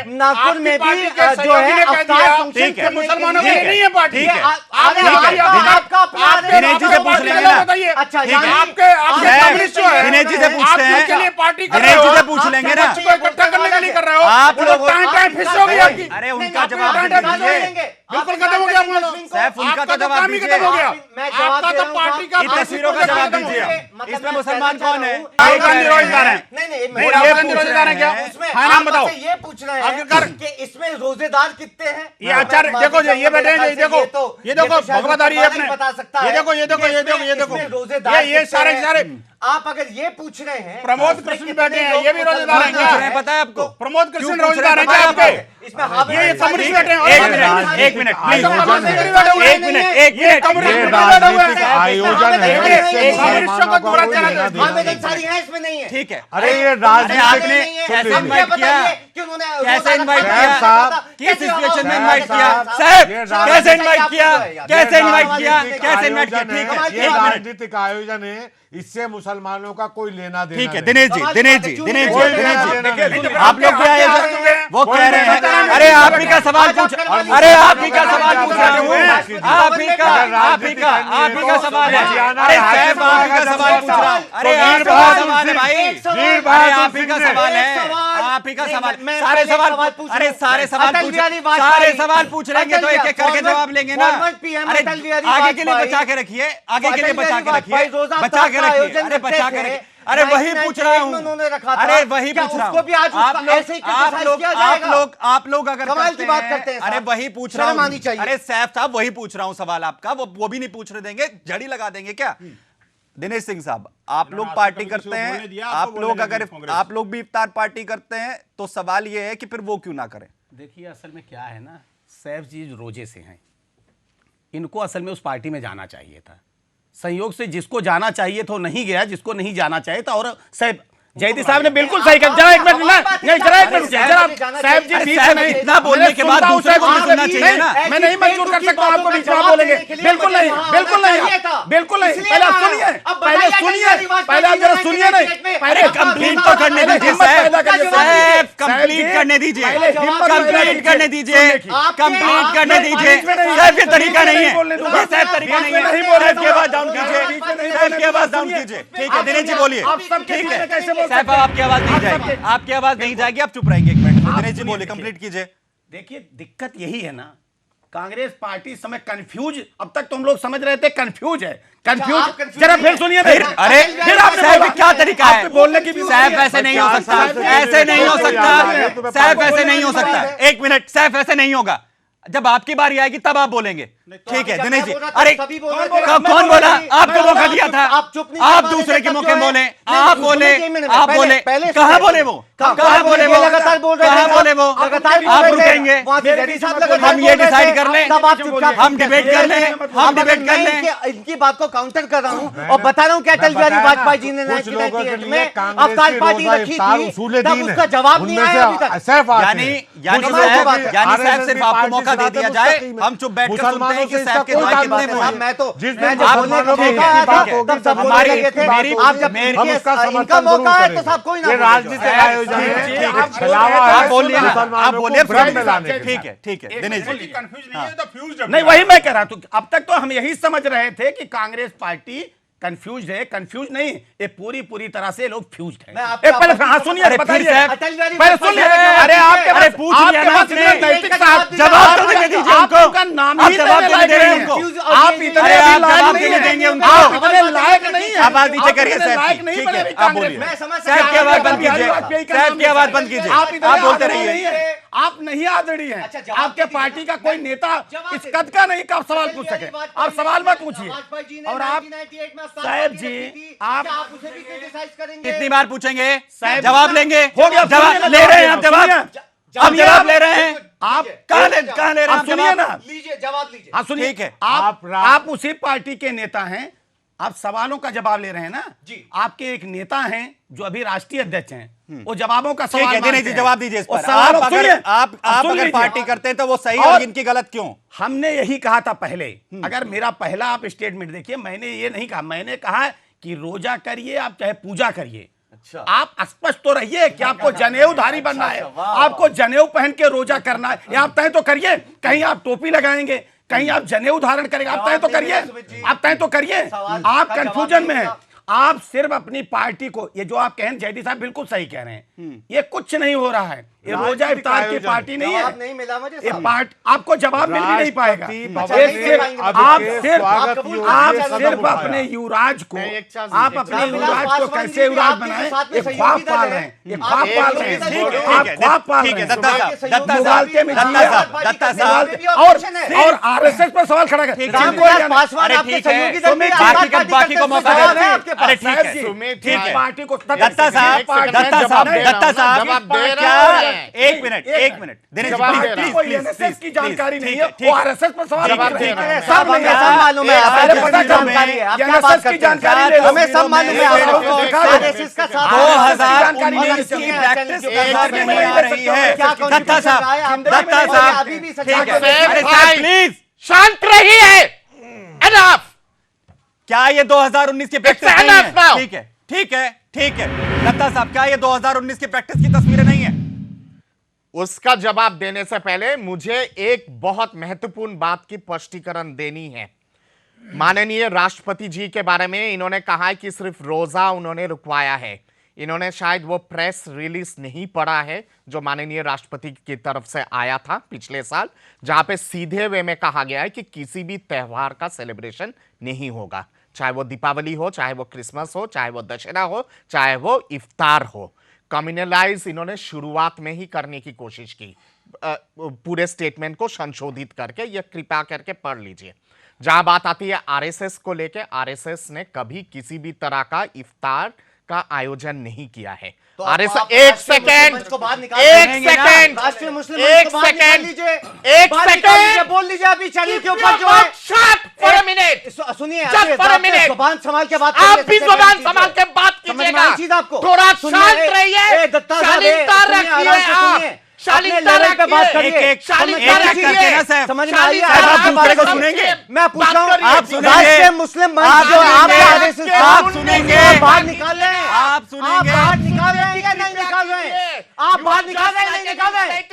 Speaker 5: नागपुर में भी जो है अफ्तार फंक्शन
Speaker 8: मुसलमानों के लिए नहीं है पार्टी।
Speaker 5: आपका
Speaker 1: दिनेश जी से पूछ लेंगे ना।
Speaker 5: अच्छा
Speaker 8: आपके कम्युनिस्ट जो है
Speaker 1: दिनेश जी से पूछते हैं, दिनेश जी से पूछ लेंगे ना।
Speaker 8: इकट्ठा करने के लिए कर रहे हो
Speaker 1: आप लोग
Speaker 8: टाइम फिस हो गई आपकी।
Speaker 1: अरे उनका जवाब दीजिए,
Speaker 8: बिल्कुल खत्म हो गया
Speaker 1: उनका तो जवाब दीजिए।
Speaker 8: आपका तो पार्टी का
Speaker 1: तस्वीरों का जवाब दीजिए। इसमें मुसलमान कौन है?
Speaker 8: राहुल गांधी रोजेदार है।
Speaker 5: नहीं
Speaker 8: राहुल गांधी रोजेदार है क्या? हाँ नाम बताओ।
Speaker 5: ये पूछ रहे हैं कि इसमें रोजेदार कितने हैं?
Speaker 8: ये आचार्य देखो, ये बैठे हैं, ये देखो भगवदारी है अपने,
Speaker 5: बता सकता है।
Speaker 8: ये देखो ये सारे
Speaker 5: आप अगर ये पूछ रहे हैं,
Speaker 8: प्रमोद कृष्ण बैठे हैं, ये भी रोजेदार हैं क्या?
Speaker 1: पता है आपको?
Speaker 8: प्रमोद कृष्ण रोजेदार हैं क्या आपके?
Speaker 5: इसमें हावी
Speaker 6: ये कम्युनिस्ट बैठे हैं।
Speaker 8: एक मिनट
Speaker 6: प्लीज,
Speaker 8: ये राजनीतिक आयोजन है, इससे मुसलमानों को कोई लेना देना नहीं।
Speaker 5: सारी है इसमें नहीं है।
Speaker 1: ठीक है।
Speaker 8: अरे ये राजनीतिक
Speaker 1: आपने कैसे इनवाइट किया, कैसे इनवाइट किया, किस सिचुएशन में इनवाइट किया साहब, कैसे इनवाइट किया, कैसे इनवाइट किया, कैसे इनवाइट किया? ठीक है,
Speaker 8: ये राजनीतिक आयोजन है, इससे मुसलमानों का कोई लेना देना
Speaker 1: ठीक है।
Speaker 8: नहीं।
Speaker 1: दिनेश जी, दिनेश जी, दिनेश
Speaker 8: कोई
Speaker 1: जी,
Speaker 8: लेना
Speaker 1: दिनेश जी,
Speaker 8: देना नहीं।
Speaker 1: आप लोग भी आए, वो कह रहे हैं, अरे आप ही का सवाल पूछ, अरे आप ही का सवाल पूछ रहा हूँ, आप ही का सवाल है, अरे साहब आप ही का सवाल पूछ रहा हूँ, अरे आप ही का सवाल है भाई, अरे आप ही का सवाल है, आप ही का सवाल, सारे सवाल, अरे सारे सवाल पूछ लेंगे तो एक एक करके जवाब लेंगे ना। अरे आगे के लिए बचा के रखिए, आगे के लिए बचा के रखिए, बचा के रखिए, अरे बचा के रखिए। अरे वही पूछ रहा हूँ, अरे वही पूछ रहा हूँ, आप लोग अगर करते हैं, अरे वही पूछ रहा हूँ, अरे सैफ साहब वही पूछ रहा हूँ सवाल आपका, वो भी नहीं पूछने देंगे, जड़ी लगा देंगे क्या? दिनेश सिंह साहब, आप लोग पार्टी करते हैं, आप लोग अगर आप लोग भी इफ्तार पार्टी करते हैं तो सवाल ये है कि फिर वो क्यों ना करें?
Speaker 6: देखिए असल में क्या है ना, सैफ जी रोजे से हैं, इनको असल में उस पार्टी में जाना चाहिए था, संयोग से जिसको जाना चाहिए था नहीं गया, जिसको नहीं जाना चाहिए था। और सैफ जयदी साहब ने बिल्कुल सही कहा। जरा एक मिनट नहीं, जरा एक मिनट साहब जी बीच में
Speaker 1: इतना बोलने के बाद दूसरे को भी सुनना चाहिए ना।
Speaker 6: मैं नहीं मंजूर कर सकता आपको बीच में बोलेंगे, बिल्कुल नहीं, बिल्कुल नहीं, बिल्कुल नहीं। पहले सुनिए, पहले सुनिए, पहले आप जरा सुनिए नहीं,
Speaker 1: अरे कंप्लीट तो करने दीजिए साहब, कंप्लीट करने दीजिए, कंप्लीट करने दीजिए, कंप्लीट करने दीजिए। साहब ये तरीका नहीं है, ये साहब तरीका नहीं है, साहब की आवाज डाउन कीजिए, साहब की आवाज डाउन कीजिए। ठीक है दिनेश जी बोलिए, ठीक है साहब आपकी आवाज नहीं जाएगी, आपकी आवाज नहीं जाएगी, आप चुप रहेंगे एक मिनट। दिनेश जी बोलिए, कंप्लीट कीजिए।
Speaker 6: देखिए दिक्कत यही है ना, कांग्रेस पार्टी इस समय कंफ्यूज, अब तक तो हम लोग समझ रहे थे कंफ्यूज है, कंफ्यूज। जरा फिर सुनिए,
Speaker 1: अरे
Speaker 6: फिर
Speaker 1: आपने क्या तरीका है
Speaker 6: बोलने की?
Speaker 1: साहब ऐसे नहीं हो सकता, ऐसे नहीं हो सकता, साहब ऐसे नहीं हो सकता। एक मिनट साहब, ऐसे नहीं होगा, जब आपकी बारी आएगी तब आप बोलेंगे। ठीक है दिनेश जी, अरे कौन बोला? आपको मौका दिया था, आप दूसरे के मौके बोले, आप बोले, आप बोले, कहाँ बोले वो, कहाँ बोले वो, लगातार बोल रहे हैं, कहाँ बोले वो, आप रुकेंगे? हम ये डिसाइड कर लें, हम डिबेट कर लें, हम डिबेट कर लें।
Speaker 5: इनकी बात को काउंटर कर रहा हूँ और बता रहा हूँ कि अटल बिहारी वाजपेयी जी ने 1998 में अवतार पार्टी रखी थी, तब उसका जवाब नहीं आया अभी तक।
Speaker 1: यानी साहब सिर्फ आपको मौका दे दिया जाए, हम चुप बैठ कर सुनते हैं कि साहब के दुआ कितने वो हैं।
Speaker 5: मैं तो
Speaker 8: जिस
Speaker 5: मैं
Speaker 8: दिन
Speaker 5: जब बोलने का मौका आया था तब सब बोलने लगे थे, आप जब इनका मौका है तो सब कोई ना बोले।
Speaker 8: राजनीतिक आयोजन है,
Speaker 1: आप बोलिए ना, आप बोलिए, ठीक है, ठीक है दिनेश जी।
Speaker 6: नहीं वही मैं कह रहा था, अब तक तो हम यही समझ रहे थे कि कांग्रेस पार्टी कंफ्यूज है, कंफ्यूज नहीं, ये पूरी तरह से लोग फ्यूज्ड हैं। पहले हाँ सुनिए, बताइए, पहले सुनिए, अरे आपके
Speaker 1: पूछ लिया ना आपने, जवाब तो देने दीजिए उनको,
Speaker 6: आपका नाम ही
Speaker 1: जवाब देने दे रहे हैं उनको,
Speaker 6: आप इतने
Speaker 1: जवाब देने देंगे उनको,
Speaker 6: आप इतने लायक नहीं है,
Speaker 1: आवाज नीचे करिए साहब,
Speaker 6: लायक नहीं
Speaker 1: ठीक है
Speaker 6: बने
Speaker 1: आप बोलिए, साहब की आवाज बंद कीजिए, साहब की आवाज बंद कीजिए, आप बोलते रहिए।
Speaker 6: आप नहीं आदरणीय हैं, आपके पार्टी का कोई नेता इस कद का नहीं कि आप सवाल पूछ सके, आप सवाल मत पूछिए। और आप साहब जी, आप
Speaker 1: कितनी बार पूछेंगे,
Speaker 6: साहब
Speaker 1: जवाब लेंगे,
Speaker 6: हो गया,
Speaker 1: जवाब ले रहे हैं आप, जवाब आप जवाब ले रहे हैं,
Speaker 6: आप
Speaker 1: कहाँ ले रहे हैं,
Speaker 6: सुनिए ना,
Speaker 5: लीजिए जवाब लीजिए।
Speaker 6: हाँ सुनिए,
Speaker 1: ठीक है,
Speaker 6: आप उसी पार्टी के नेता हैं, आप सवालों का जवाब ले रहे हैं ना
Speaker 5: जी।
Speaker 6: आपके एक नेता हैं जो अभी राष्ट्रीय अध्यक्ष हैं, वो जवाबों का
Speaker 1: ठीक
Speaker 6: सवाल
Speaker 1: है दिनेश जी, जवाब दीजिए इस पर।
Speaker 6: आप
Speaker 1: अगर पार्टी करते हैं तो वो सही और इनकी गलत क्यों?
Speaker 6: हमने यही कहा था पहले, अगर मेरा पहला आप स्टेटमेंट देखिए, मैंने ये नहीं कहा, मैंने कहा कि रोजा करिए, आप चाहे पूजा करिए, आप स्पष्ट तो रहिए कि आपको जनेऊधारी बनना है, आपको जनेऊ पहन के रोजा करना है, या आप तय तो करिए, कहीं आप टोपी लगाएंगे, कहीं आप जनेऊ धारण करेंगे, आप तय तो करिए, आप तय तो करिए। आप कंफ्यूजन में हैं, आप सिर्फ अपनी पार्टी को, ये जो आप कहें जयदी साहब बिल्कुल सही कह रहे हैं, ये कुछ नहीं हो रहा है, ये रोजा इफ्तार की पार्टी नहीं है,
Speaker 5: नहीं मिला मुझे
Speaker 6: ये पार्टी आपको जवाब मिल भी नहीं पाएगा। आप सिर्फ अपने युवराज को, आप अपने युवराज को कैसे युवराज बनाए, ये ख्वाब पाल रहे हैं, ये ख्वाब पाल रहे हैं, आप ख्वाब पाल रहे हैं। मुगालते में और आरएसएस पर सवाल खड़ा कर,
Speaker 1: बाकी को मौका दे रहे हैं। अरे ठीक है,
Speaker 6: पार्टी को
Speaker 1: दत्ता साहब, एक मिनट दिनेश जी,
Speaker 7: जवाब
Speaker 1: please,
Speaker 7: दे रहा
Speaker 1: please,
Speaker 7: हूं।
Speaker 1: please,
Speaker 6: एनएसएस की
Speaker 1: please,
Speaker 6: जानकारी
Speaker 1: ठीक
Speaker 6: नहीं
Speaker 1: है,
Speaker 6: है,
Speaker 1: ठीक
Speaker 6: वो
Speaker 1: है।
Speaker 6: आरएसएस पर सवाल
Speaker 1: ठीक है,
Speaker 6: कर रहे
Speaker 1: ठीक है।
Speaker 6: हैं।
Speaker 5: सब हमें सब मालूम है,
Speaker 6: सारे
Speaker 5: आपको
Speaker 6: पता
Speaker 5: कितनी जानकारी है, आप क्या बात
Speaker 6: एनएसएस की
Speaker 5: करते हैं?
Speaker 6: जानकारी ले लो।
Speaker 5: हमें सब मालूम है,
Speaker 7: RSS
Speaker 5: RSS का साथ
Speaker 1: 2019 की प्रैक्टिस नजर नहीं आ रही है। दत्ता साहब, दत्ता साहब,
Speaker 5: अभी भी सच
Speaker 1: ठीक है।
Speaker 7: सैफ
Speaker 1: अरे
Speaker 7: भाई,
Speaker 1: साहब, प्लीज,
Speaker 7: शांत रहिए। एनफ।
Speaker 1: क्या ये 2019 की प्रैक्टिस
Speaker 7: It's
Speaker 1: नहीं
Speaker 7: enough now.
Speaker 1: है? ठीक है, ठीक है, ठीक है। दत्ता साहब, क्या ये 2019 की प्रैक्टिस की तस्वीरें नहीं है?
Speaker 7: उसका जवाब देने से पहले मुझे एक बहुत महत्वपूर्ण बात की स्पष्टीकरण देनी है। माननीय राष्ट्रपति जी के बारे में इन्होंने कहा है कि सिर्फ रोजा उन्होंने रुकवाया है। इन्होंने शायद वो प्रेस रिलीज नहीं पढ़ा है जो माननीय राष्ट्रपति की तरफ से आया था पिछले साल, जहां पे सीधे वे में कहा गया है कि किसी भी त्योहार का सेलिब्रेशन नहीं होगा, चाहे वो दीपावली हो, चाहे वो क्रिसमस हो, चाहे वो दशहरा हो, चाहे वो इफ्तार हो। कम्युनलाइज इन्होंने शुरुआत में ही करने की कोशिश की। पूरे स्टेटमेंट को संशोधित करके, यह कृपया करके पढ़ लीजिए। जहां बात आती है आरएसएस को लेके, आरएसएस ने कभी किसी भी तरह का इफ्तार का आयोजन नहीं किया है।
Speaker 5: तो
Speaker 7: आरएसएस,
Speaker 5: आप
Speaker 7: एक
Speaker 5: राष्ट्रीय मुस्लिम
Speaker 7: सेकेंड,
Speaker 5: मंच को बाहर निकाल
Speaker 7: एक
Speaker 5: देंगे ना?
Speaker 7: सेकेंड,
Speaker 5: राष्ट्रीय मुस्लिम
Speaker 7: एक
Speaker 5: मंच को बाहर निकाल
Speaker 7: सेकेंड,
Speaker 5: लीजिए,
Speaker 7: एक
Speaker 5: बाहर निकाल लीजिए,
Speaker 7: सेकेंड,
Speaker 5: बोल लीजिए अभी चैनल के ऊपर
Speaker 7: Keep
Speaker 5: जो
Speaker 7: your
Speaker 5: है।
Speaker 7: mouth shut for a minute.
Speaker 5: सुनिए,
Speaker 7: Just
Speaker 5: आपके
Speaker 7: for a
Speaker 5: हिसाब से
Speaker 7: minute.
Speaker 5: जुबान संभाल के बात
Speaker 7: आप
Speaker 5: करिए,
Speaker 7: भी
Speaker 5: सबसे
Speaker 7: जुबान
Speaker 5: पहली चीज
Speaker 7: संभाल
Speaker 5: है।
Speaker 7: के बात
Speaker 5: समझ में
Speaker 7: कीजिएगा।
Speaker 5: आई चीज आपको?
Speaker 7: थोड़ा
Speaker 5: सुनिए,
Speaker 7: शांत रहिए,
Speaker 5: दत्ता साहब,
Speaker 7: शालीनता
Speaker 5: सुनिए,
Speaker 7: रखिए
Speaker 5: आराम से
Speaker 7: आप।
Speaker 5: सुनिए।
Speaker 7: शालीनता
Speaker 5: अपने लेवल पे बात
Speaker 7: रखिए।
Speaker 5: करिए।
Speaker 1: एक
Speaker 7: शालीनता
Speaker 1: एक
Speaker 7: रखिए।
Speaker 1: करके ना साहब।
Speaker 5: समझ में आई है?
Speaker 7: शालीनता
Speaker 5: आप
Speaker 1: दूसरे को
Speaker 5: बात
Speaker 1: सुनेंगे?
Speaker 5: करिए। मैं पूछ रहा हूँ,
Speaker 7: बात करिए।
Speaker 1: आप सुनेंगे?
Speaker 5: राष्ट्रीय मुस्लिम मंच
Speaker 1: आप
Speaker 5: जो आप
Speaker 1: सुनेंगे?
Speaker 5: आरएसएस
Speaker 1: आप सुनेंगे?
Speaker 5: आप बाहर निकाल रहे हैं,
Speaker 1: आप सुनेंगे?
Speaker 5: आप बाहर निकाल रहे हैं या नहीं निकाल रहे हैं? आप बाहर निकाल रहे हैं नहीं निकाल रहे हैं?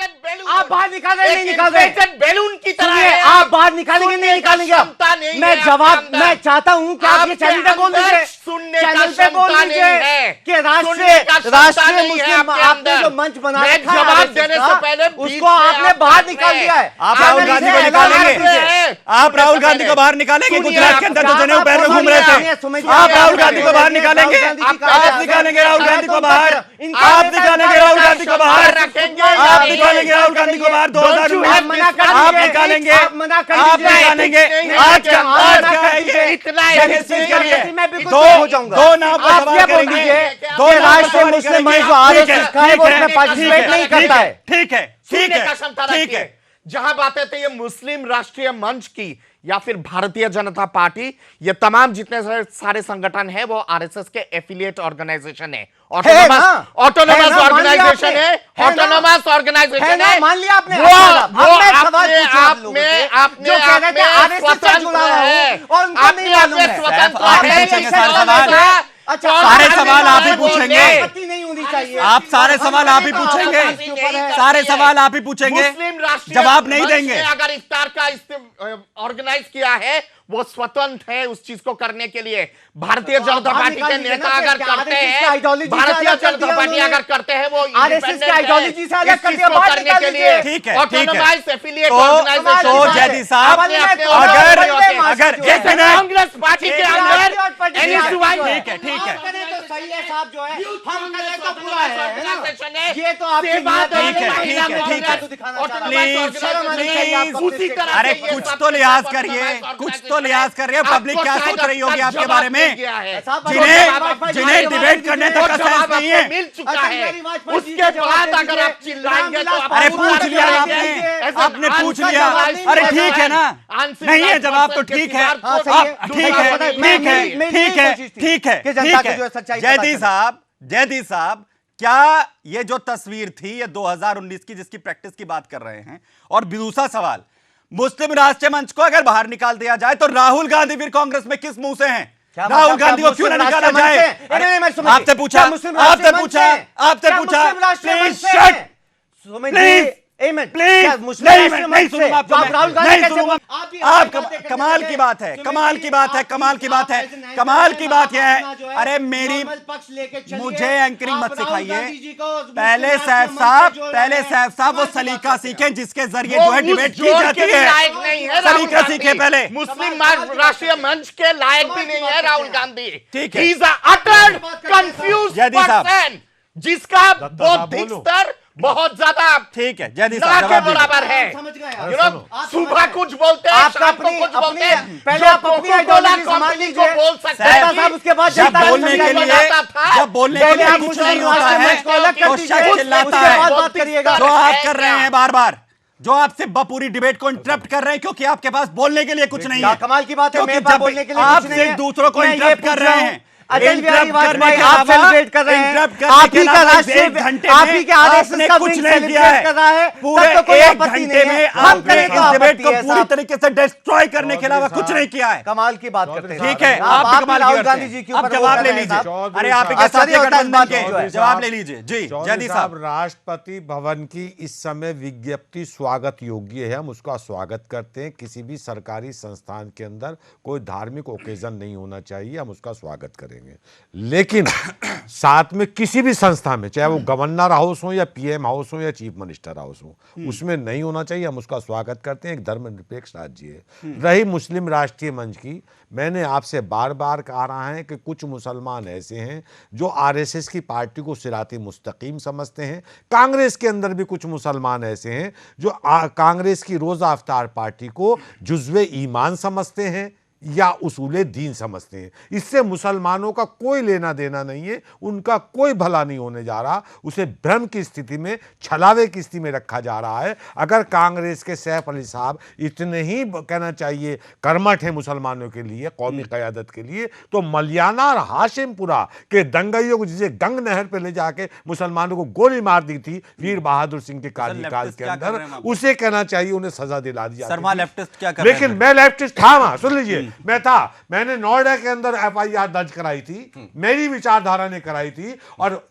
Speaker 5: आप बाहर निकाल रहे हैं नहीं निकाल रहे हैं?
Speaker 7: बैलून की तरह
Speaker 5: सुनिए,
Speaker 7: है।
Speaker 5: आप बाहर निकालेंगे नहीं निकालेंगे?
Speaker 7: क्षमता नहीं
Speaker 5: मैं
Speaker 7: है
Speaker 5: जवाब
Speaker 7: आपके
Speaker 5: मैं
Speaker 7: अंदर।
Speaker 5: चाहता हूं कि आप ये
Speaker 7: आपके
Speaker 5: चैनल पे बोल
Speaker 7: अंदर
Speaker 5: दीजिए,
Speaker 7: सुनने का
Speaker 5: चैनल पे बोल
Speaker 7: क्षमता
Speaker 5: दीजिए
Speaker 7: नहीं है।
Speaker 5: कि
Speaker 7: सुनने का क्षमता
Speaker 5: राष्ट्रीय
Speaker 7: नहीं है
Speaker 5: मुस्लिम
Speaker 7: आपके
Speaker 5: आपने
Speaker 7: अंदर।
Speaker 5: जो मंच बना
Speaker 7: मैं
Speaker 5: रखा है
Speaker 7: जवाब
Speaker 5: RSS
Speaker 7: देने
Speaker 5: का,
Speaker 7: से पहले बीच
Speaker 5: उसको
Speaker 7: में
Speaker 5: आपने
Speaker 7: आप
Speaker 5: बाहर
Speaker 7: बात
Speaker 5: निकाल
Speaker 7: रहे
Speaker 5: दिया है।
Speaker 1: आप
Speaker 5: आपने
Speaker 1: राहुल गांधी को
Speaker 5: इसे
Speaker 1: निकालेंगे?
Speaker 5: ऐलान कर दिया।
Speaker 1: आप राहुल गांधी को बाहर निकालेंगे?
Speaker 7: सुनिए,
Speaker 1: गुजरात के अंदर जो
Speaker 7: आप-
Speaker 1: जनेऊ पहन में घूम रहे थे,
Speaker 5: सुनिए,
Speaker 1: आप राहुल गांधी को बाहर
Speaker 5: सुनिए,
Speaker 1: निकालेंगे?
Speaker 5: राहुल गांधी की
Speaker 1: आप
Speaker 5: कहा-
Speaker 1: निकालेंगे राहुल गांधी को बाहर?
Speaker 5: इनका
Speaker 1: आप
Speaker 5: नेता
Speaker 1: निकालेंगे
Speaker 5: इनका
Speaker 1: राहुल गांधी को बाहर?
Speaker 7: रखेंगे
Speaker 1: आप निकालेंगे राहुल गांधी को बाहर? 2019
Speaker 5: आप मना कर
Speaker 1: आप
Speaker 5: दीजिए।
Speaker 1: निकालेंगे?
Speaker 5: आप मना कर
Speaker 1: आप
Speaker 5: दीजिए।
Speaker 1: निकालेंगे?
Speaker 7: नहीं,
Speaker 1: आज का
Speaker 7: नहीं,
Speaker 1: आज
Speaker 5: मना
Speaker 1: का
Speaker 5: कर
Speaker 1: है
Speaker 5: दीजिए।
Speaker 1: ये
Speaker 7: इतना
Speaker 1: ये
Speaker 7: है,
Speaker 1: चीज करिए।
Speaker 5: मैं बिल्कुल
Speaker 1: दो
Speaker 5: चुप हो जाऊंगा।
Speaker 1: दो नाम पर
Speaker 5: आप
Speaker 1: सवाल
Speaker 5: ये बोल
Speaker 1: करेंगे।
Speaker 5: दीजिए
Speaker 1: दो
Speaker 5: कि
Speaker 1: नाम पर
Speaker 5: राष्ट्रीय
Speaker 1: सवाल
Speaker 5: मुस्लिम
Speaker 1: करेंगे।
Speaker 5: मंच जो
Speaker 1: ठीक है,
Speaker 5: आरएसएस का है
Speaker 1: ठीक
Speaker 5: वो
Speaker 1: है,
Speaker 5: उसमें पार्टिसिपेट नहीं करता है।
Speaker 1: ठीक है, ठीक
Speaker 7: सुनने
Speaker 1: है,
Speaker 7: का क्षमता
Speaker 1: ठीक
Speaker 7: रखिए।
Speaker 1: है।
Speaker 7: जहां बात आती है मुस्लिम राष्ट्रीय मंच की या फिर भारतीय जनता पार्टी, ये तमाम जितने सारे संगठन है वो आरएसएस के एफिलिएट ऑर्गेनाइजेशन है। ऑटोनोमस ऑर्गेनाइजेशन है, ऑटोनोमस ऑर्गेनाइजेशन है।
Speaker 5: मान लिया आपने?
Speaker 7: वो
Speaker 5: हमने एक सवाल
Speaker 7: अपने
Speaker 5: पूछा आप
Speaker 7: आप
Speaker 5: लोगों
Speaker 7: में
Speaker 5: से,
Speaker 7: अपने
Speaker 5: जो कह रहे थे
Speaker 7: आप में
Speaker 5: RSS से जुड़ा
Speaker 7: स्वतंत्र
Speaker 5: हुआ
Speaker 7: है
Speaker 5: हूं और उनको नहीं
Speaker 7: अपने आप
Speaker 5: मालूम
Speaker 7: में
Speaker 5: है।
Speaker 7: स्वतंत्र
Speaker 1: आप ही
Speaker 7: है।
Speaker 1: पूछेंगे
Speaker 7: ऐसा
Speaker 1: सारे
Speaker 7: होने
Speaker 1: सवाल।
Speaker 7: का
Speaker 5: अच्छा,
Speaker 1: सारे सवाल आप ही
Speaker 7: बोलने।
Speaker 1: पूछेंगे।
Speaker 5: आपत्ति नहीं होनी चाहिए।
Speaker 1: आप सारे सवाल आप ही पूछेंगे? सारे सवाल आप ही पूछेंगे?
Speaker 7: मुस्लिम राष्ट्रीय
Speaker 1: जवाब नहीं
Speaker 7: मंच
Speaker 1: देंगे?
Speaker 7: ने अगर इफ्तार का ऑर्गेनाइज किया है, वो स्वतंत्र है उस चीज को करने के लिए। भारतीय
Speaker 5: तो
Speaker 7: जनता
Speaker 5: आप
Speaker 7: पार्टी
Speaker 5: बाहर
Speaker 7: के
Speaker 5: निकाल
Speaker 7: नेता
Speaker 5: दीजिए ना,
Speaker 7: अगर
Speaker 5: क्या
Speaker 7: करते
Speaker 5: RSS की
Speaker 7: हैं,
Speaker 5: आइडियोलॉजी से
Speaker 7: भारतीय
Speaker 5: अलग कर
Speaker 7: जनता
Speaker 5: दिया
Speaker 7: पार्टी
Speaker 5: उन्होंने।
Speaker 7: अगर करते हैं, वो
Speaker 5: RSS की
Speaker 7: independent है।
Speaker 5: आइडियोलॉजी से अलग
Speaker 7: इस
Speaker 5: कर
Speaker 7: चीज
Speaker 5: दिया,
Speaker 7: को
Speaker 5: बाहर
Speaker 7: करने
Speaker 5: निकाल
Speaker 7: के
Speaker 5: दीजिए।
Speaker 7: लिए
Speaker 1: ठीक है,
Speaker 7: ऑटोनोमाइज एफिलिएट
Speaker 1: तो
Speaker 7: ऑर्गेनाइजेशन
Speaker 1: जैदी साहब,
Speaker 5: अगर
Speaker 1: एक मिनट,
Speaker 7: कांग्रेस पार्टी के अंदर एनी
Speaker 1: ठीक है, ठीक है।
Speaker 5: हम करें तो सही है साहब, जो है हम करें तो पूरा है ना?
Speaker 7: ऑर्गेनाइजेशन है।
Speaker 5: ये तो आपकी
Speaker 7: सेवा
Speaker 5: नियत
Speaker 7: दल
Speaker 5: है,
Speaker 1: ठीक है,
Speaker 7: महिला
Speaker 1: ठीक है, ठीक है।
Speaker 7: कांग्रेस,
Speaker 5: दिखाना
Speaker 7: ऑटोनोमस
Speaker 1: प्लीज,
Speaker 5: शर्म आनी चाहिए
Speaker 1: प्लीज।
Speaker 5: आपको।
Speaker 7: उसी तरह
Speaker 1: अरे
Speaker 7: से ये
Speaker 1: कुछ
Speaker 7: सब
Speaker 1: तो लिहाज
Speaker 7: ऑटोनोमस
Speaker 1: करिए,
Speaker 7: ऑर्गेनाइजेशन
Speaker 1: कुछ तो लिहाज करिए। पब्लिक
Speaker 7: आपको
Speaker 1: क्या
Speaker 7: शायद
Speaker 1: सोच रही
Speaker 7: अब
Speaker 1: होगी
Speaker 7: तक
Speaker 1: आपके
Speaker 7: जवाब
Speaker 1: बारे में?
Speaker 7: मिल गया है।
Speaker 1: जिन्हें डिबेट करने तक का सेंस नहीं है।
Speaker 7: मिल चुका है। उसके बाद अगर आप चिल्लाएंगे तो
Speaker 1: अरे पूछ लिया आपने पूछ लिया। अरे ठीक है ना, नहीं है जवाब तो ठीक है, ठीक है, ठीक है, ठीक है, ठीक है, ठीक है। जयदी साहब, क्या ये जो तस्वीर थी ये 2019 की जिसकी प्रैक्टिस की बात कर रहे हैं? और दूसरा सवाल, मुस्लिम राष्ट्रीय मंच को अगर बाहर निकाल दिया जाए तो राहुल गांधी फिर कांग्रेस में किस मुंह से हैं? राहुल गांधी को क्यों ना निकाला जाए? आपसे पूछा, आपसे पूछा, आपसे पूछा। प्लीज शट, प्लीज, नहीं सुनूंगा आपको, नहीं सुनूंगा। आप कमाल की बात है, कमाल की बात है, कमाल की बात है, कमाल की बात यह है। अरे मेरी, मुझे एंकरिंग मत सिखाइए। पहले सैफ साहब वो सलीका सीखें जिसके जरिए जो है डिबेट की जाती है। सलीका सीखे पहले।
Speaker 7: मुस्लिम राष्ट्रीय मंच के लायक भी नहीं है राहुल गांधी।
Speaker 1: ठीक है।
Speaker 7: He is a utter confused
Speaker 1: जयदी साहब।
Speaker 7: person, जिसका बौद्धिक स्तर बहुत ज्यादा
Speaker 1: ठीक है, जयदीप
Speaker 7: ना
Speaker 1: साहब
Speaker 7: के
Speaker 1: जवाब दीजिए।
Speaker 7: बराबर है।
Speaker 5: समझ गए
Speaker 7: You know, सुबह कुछ बोलते हैं,
Speaker 5: आप
Speaker 7: शाम को
Speaker 5: अपनी-
Speaker 7: कुछ बोलते हैं।
Speaker 5: अपनी- पहले
Speaker 7: जो
Speaker 5: आप अपनी
Speaker 7: कोका-कोला
Speaker 5: आइडियोलॉजी संभाल
Speaker 7: कंपनी
Speaker 5: लीजिए।
Speaker 7: को बोल सकते
Speaker 5: साहब,
Speaker 7: हैं कि
Speaker 5: उसके बाद
Speaker 1: जब
Speaker 5: जनता
Speaker 1: बोलने के
Speaker 5: समझाएगी।
Speaker 1: लिए जब बोलने के लिए
Speaker 5: आप
Speaker 1: कुछ
Speaker 5: मुस्लिम
Speaker 1: नहीं होता
Speaker 5: राष्ट्रीय
Speaker 1: है
Speaker 5: मंच को अलग कर
Speaker 1: तो
Speaker 5: दीजिए,
Speaker 1: शख्स
Speaker 5: उसके
Speaker 1: चिल्लाता
Speaker 5: बाद
Speaker 1: है।
Speaker 5: बात करिएगा।
Speaker 1: जो आप कर रहे हैं बार बार, जो आप सिर्फ पूरी डिबेट को इंटरप्ट कर रहे हैं क्योंकि आपके पास बोलने के लिए कुछ नहीं है।
Speaker 5: कमाल की बात है,
Speaker 1: क्योंकि
Speaker 5: मेरे पास
Speaker 1: जब
Speaker 5: बोलने के लिए
Speaker 1: आप
Speaker 5: कुछ नहीं
Speaker 1: सिर्फ
Speaker 5: है।
Speaker 1: दूसरों को
Speaker 5: मैं ये
Speaker 1: इंटरप्ट
Speaker 5: पूछ
Speaker 1: कर
Speaker 5: रहा
Speaker 1: रहे
Speaker 5: हूं,
Speaker 1: हैं,
Speaker 5: अटल बिहारी
Speaker 1: इंटरप्ट करने
Speaker 5: वाजपेयी
Speaker 1: के
Speaker 5: आप
Speaker 1: अलावा-
Speaker 5: सेलिब्रेट कर रहे हैं,
Speaker 1: इंटरप्ट करने
Speaker 5: आप
Speaker 1: के
Speaker 5: ही का
Speaker 1: अलावा
Speaker 5: राष्ट्रीय
Speaker 1: एक घंटे
Speaker 5: आप
Speaker 1: में
Speaker 5: ही के आरएसएस
Speaker 1: आपने
Speaker 5: का
Speaker 1: कुछ
Speaker 5: विंग
Speaker 1: नहीं किया
Speaker 5: सेलिब्रेट
Speaker 1: है।
Speaker 5: कर रहा है,
Speaker 1: पूरे
Speaker 5: तब तो कोई
Speaker 1: एक
Speaker 5: आपत्ति
Speaker 1: घंटे
Speaker 5: नहीं
Speaker 1: में
Speaker 5: है। हम
Speaker 1: आपने
Speaker 5: करें
Speaker 1: इस
Speaker 5: तो
Speaker 1: डिबेट
Speaker 5: आपत्ति
Speaker 1: को
Speaker 5: है
Speaker 1: पूरी
Speaker 5: साहब।
Speaker 1: तरीके से डिस्ट्रॉय करने के अलावा कुछ नहीं किया है।
Speaker 5: कमाल की बात करते हैं
Speaker 1: ठीक है,
Speaker 5: आप
Speaker 1: आप कमाल
Speaker 5: राहुल
Speaker 1: की
Speaker 5: गांधी
Speaker 1: करते
Speaker 5: जी
Speaker 1: हैं।
Speaker 5: के
Speaker 1: अब
Speaker 5: ऊपर
Speaker 1: जवाब
Speaker 5: बोल
Speaker 1: ले
Speaker 5: रहे हैं
Speaker 1: लीजिए।
Speaker 5: साहब।
Speaker 1: अरे आप ही के
Speaker 5: अच्छा,
Speaker 1: साथ
Speaker 5: नहीं होता इस बात
Speaker 1: के
Speaker 5: को जो है।
Speaker 1: जवाब ले लीजिए जी
Speaker 9: चौधरी
Speaker 1: जयदीप साहब।
Speaker 9: राष्ट्रपति भवन की इस समय विज्ञप्ति स्वागत योग्य है, हम उसका स्वागत करते हैं। किसी भी सरकारी संस्थान के अंदर कोई धार्मिक ओकेजन नहीं होना चाहिए, हम उसका स्वागत करेंगे। लेकिन साथ में किसी भी संस्था में, चाहे वो गवर्नर हाउस हो या पीएम हाउस हो या चीफ मिनिस्टर हाउस हो, उसमें नहीं होना चाहिए, हम उसका स्वागत करते हैं। एक धर्मनिरपेक्ष राज्य है। रही मुस्लिम राष्ट्रीय मंच की, मैंने आपसे बार बार कहा रहा है कि कुछ मुसलमान ऐसे हैं जो आरएसएस की पार्टी को सिराती मुस्तकीम समझते हैं। कांग्रेस के अंदर भी कुछ मुसलमान ऐसे हैं जो कांग्रेस की रोज़ा अफ्तार पार्टी को जुज़्वे ईमान समझते हैं या उसूले दीन समझते हैं। इससे मुसलमानों का कोई लेना देना नहीं है, उनका कोई भला नहीं होने जा रहा, उसे भ्रम की स्थिति में, छलावे की स्थिति में रखा जा रहा है। अगर कांग्रेस के सैफ अली साहब इतने ही कहना चाहिए कर्मठ हैं मुसलमानों के लिए, कौमी क़यादत के लिए, तो मलियाना और हाशिमपुरा के दंगइयों को, जिसे गंग नहर पर ले जाके मुसलमानों को गोली मार दी थी वीर बहादुर सिंह के कार्यकाल के अंदर, उसे कहना चाहिए उन्हें सजा दिला दी जाती
Speaker 1: शर्मा
Speaker 9: थी।
Speaker 1: लेफ्टिस्ट क्या कर रहे
Speaker 9: लेकिन
Speaker 1: हैं?
Speaker 9: मैं लेफ्टिस्ट था वहां, सुन लीजिए, मैं था, मैंने नोएडा के अंदर एफआईआर दर्ज कराई थी, मेरी विचारधारा ने कराई थी, और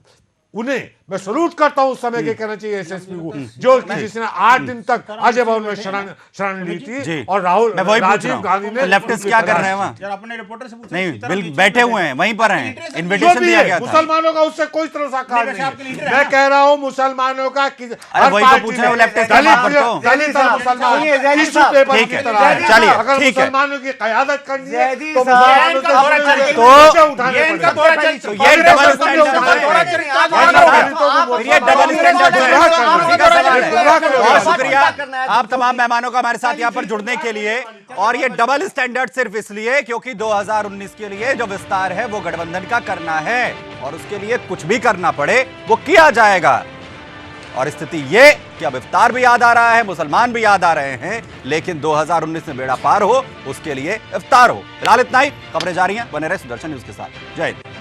Speaker 9: उन्हें मैं सलूट करता हूं उस समय के, कहना चाहिए एसएसपी को, जो जिसने 8 दिन तक अजय भवन में शरण ली थी, और
Speaker 1: मैं वही पूछ रहा
Speaker 9: राजीव गांधी
Speaker 1: हूं,
Speaker 9: ने
Speaker 1: लेफ्टिस्ट क्या कर रहे हैं वहां?
Speaker 8: यार अपने रिपोर्टर से पूछो,
Speaker 1: नहीं,
Speaker 8: कितना
Speaker 1: बिल
Speaker 8: बीच
Speaker 1: बैठे
Speaker 8: में
Speaker 1: हुए हैं, वहीं पर हैं,
Speaker 9: जो
Speaker 1: इन्विटेशन
Speaker 9: भी
Speaker 1: दिया
Speaker 9: है,
Speaker 1: गया था।
Speaker 9: मुसलमानों का उससे कोई तरह सा कार्य
Speaker 8: वैसे आपके
Speaker 9: नहीं
Speaker 8: लीडर
Speaker 9: है।
Speaker 8: हैं
Speaker 9: मैं कह रहा हूं मुसलमानों का
Speaker 1: अरे वही तो पूछ रहे हो, लेफ्टिस्ट
Speaker 9: दलित
Speaker 1: आप तो।
Speaker 9: दलित और मुसलमान
Speaker 5: सुनिए, जैदी
Speaker 9: टिश्यू
Speaker 5: साहब,
Speaker 9: पेपर
Speaker 1: ठीक
Speaker 9: की
Speaker 1: है,
Speaker 9: तरह है।
Speaker 1: चलिए,
Speaker 9: अगर
Speaker 1: ठीक है।
Speaker 9: मुसलमानों की क़यादत करनी है
Speaker 5: जैदी
Speaker 9: तो
Speaker 5: साहब,
Speaker 9: मुसलमानों
Speaker 7: इनका थोड़ा
Speaker 9: से
Speaker 7: चरित्र-
Speaker 9: मुद्दे उठाने
Speaker 7: ये इनका
Speaker 9: पड़ेंगे।
Speaker 7: थोड़ा चरित्र-
Speaker 1: तो ये डबल
Speaker 7: कांग्रेस
Speaker 1: स्टैंडर्ड
Speaker 7: का
Speaker 1: है।
Speaker 7: थोड़ा चरित्र-
Speaker 1: ये डबल स्टैंडर्ड है। उसी का सवाल है। बहुत शुक्रिया आप तमाम मेहमानों का हमारे साथ यहाँ पर जुड़ने के लिए। और ये डबल स्टैंडर्ड सिर्फ इसलिए क्योंकि 2019 के लिए जो विस्तार है वो गठबंधन का करना है, और उसके लिए कुछ भी करना पड़े वो किया जाएगा। और स्थिति ये कि अब इफ्तार भी याद आ रहा है, मुसलमान भी याद आ रहे हैं, लेकिन 2019 में बेड़ा पार हो उसके लिए इफ्तार हो। फिलहाल इतना ही, खबरें जारी हैं, बने रहे सुदर्शन न्यूज के साथ। जय हिंद।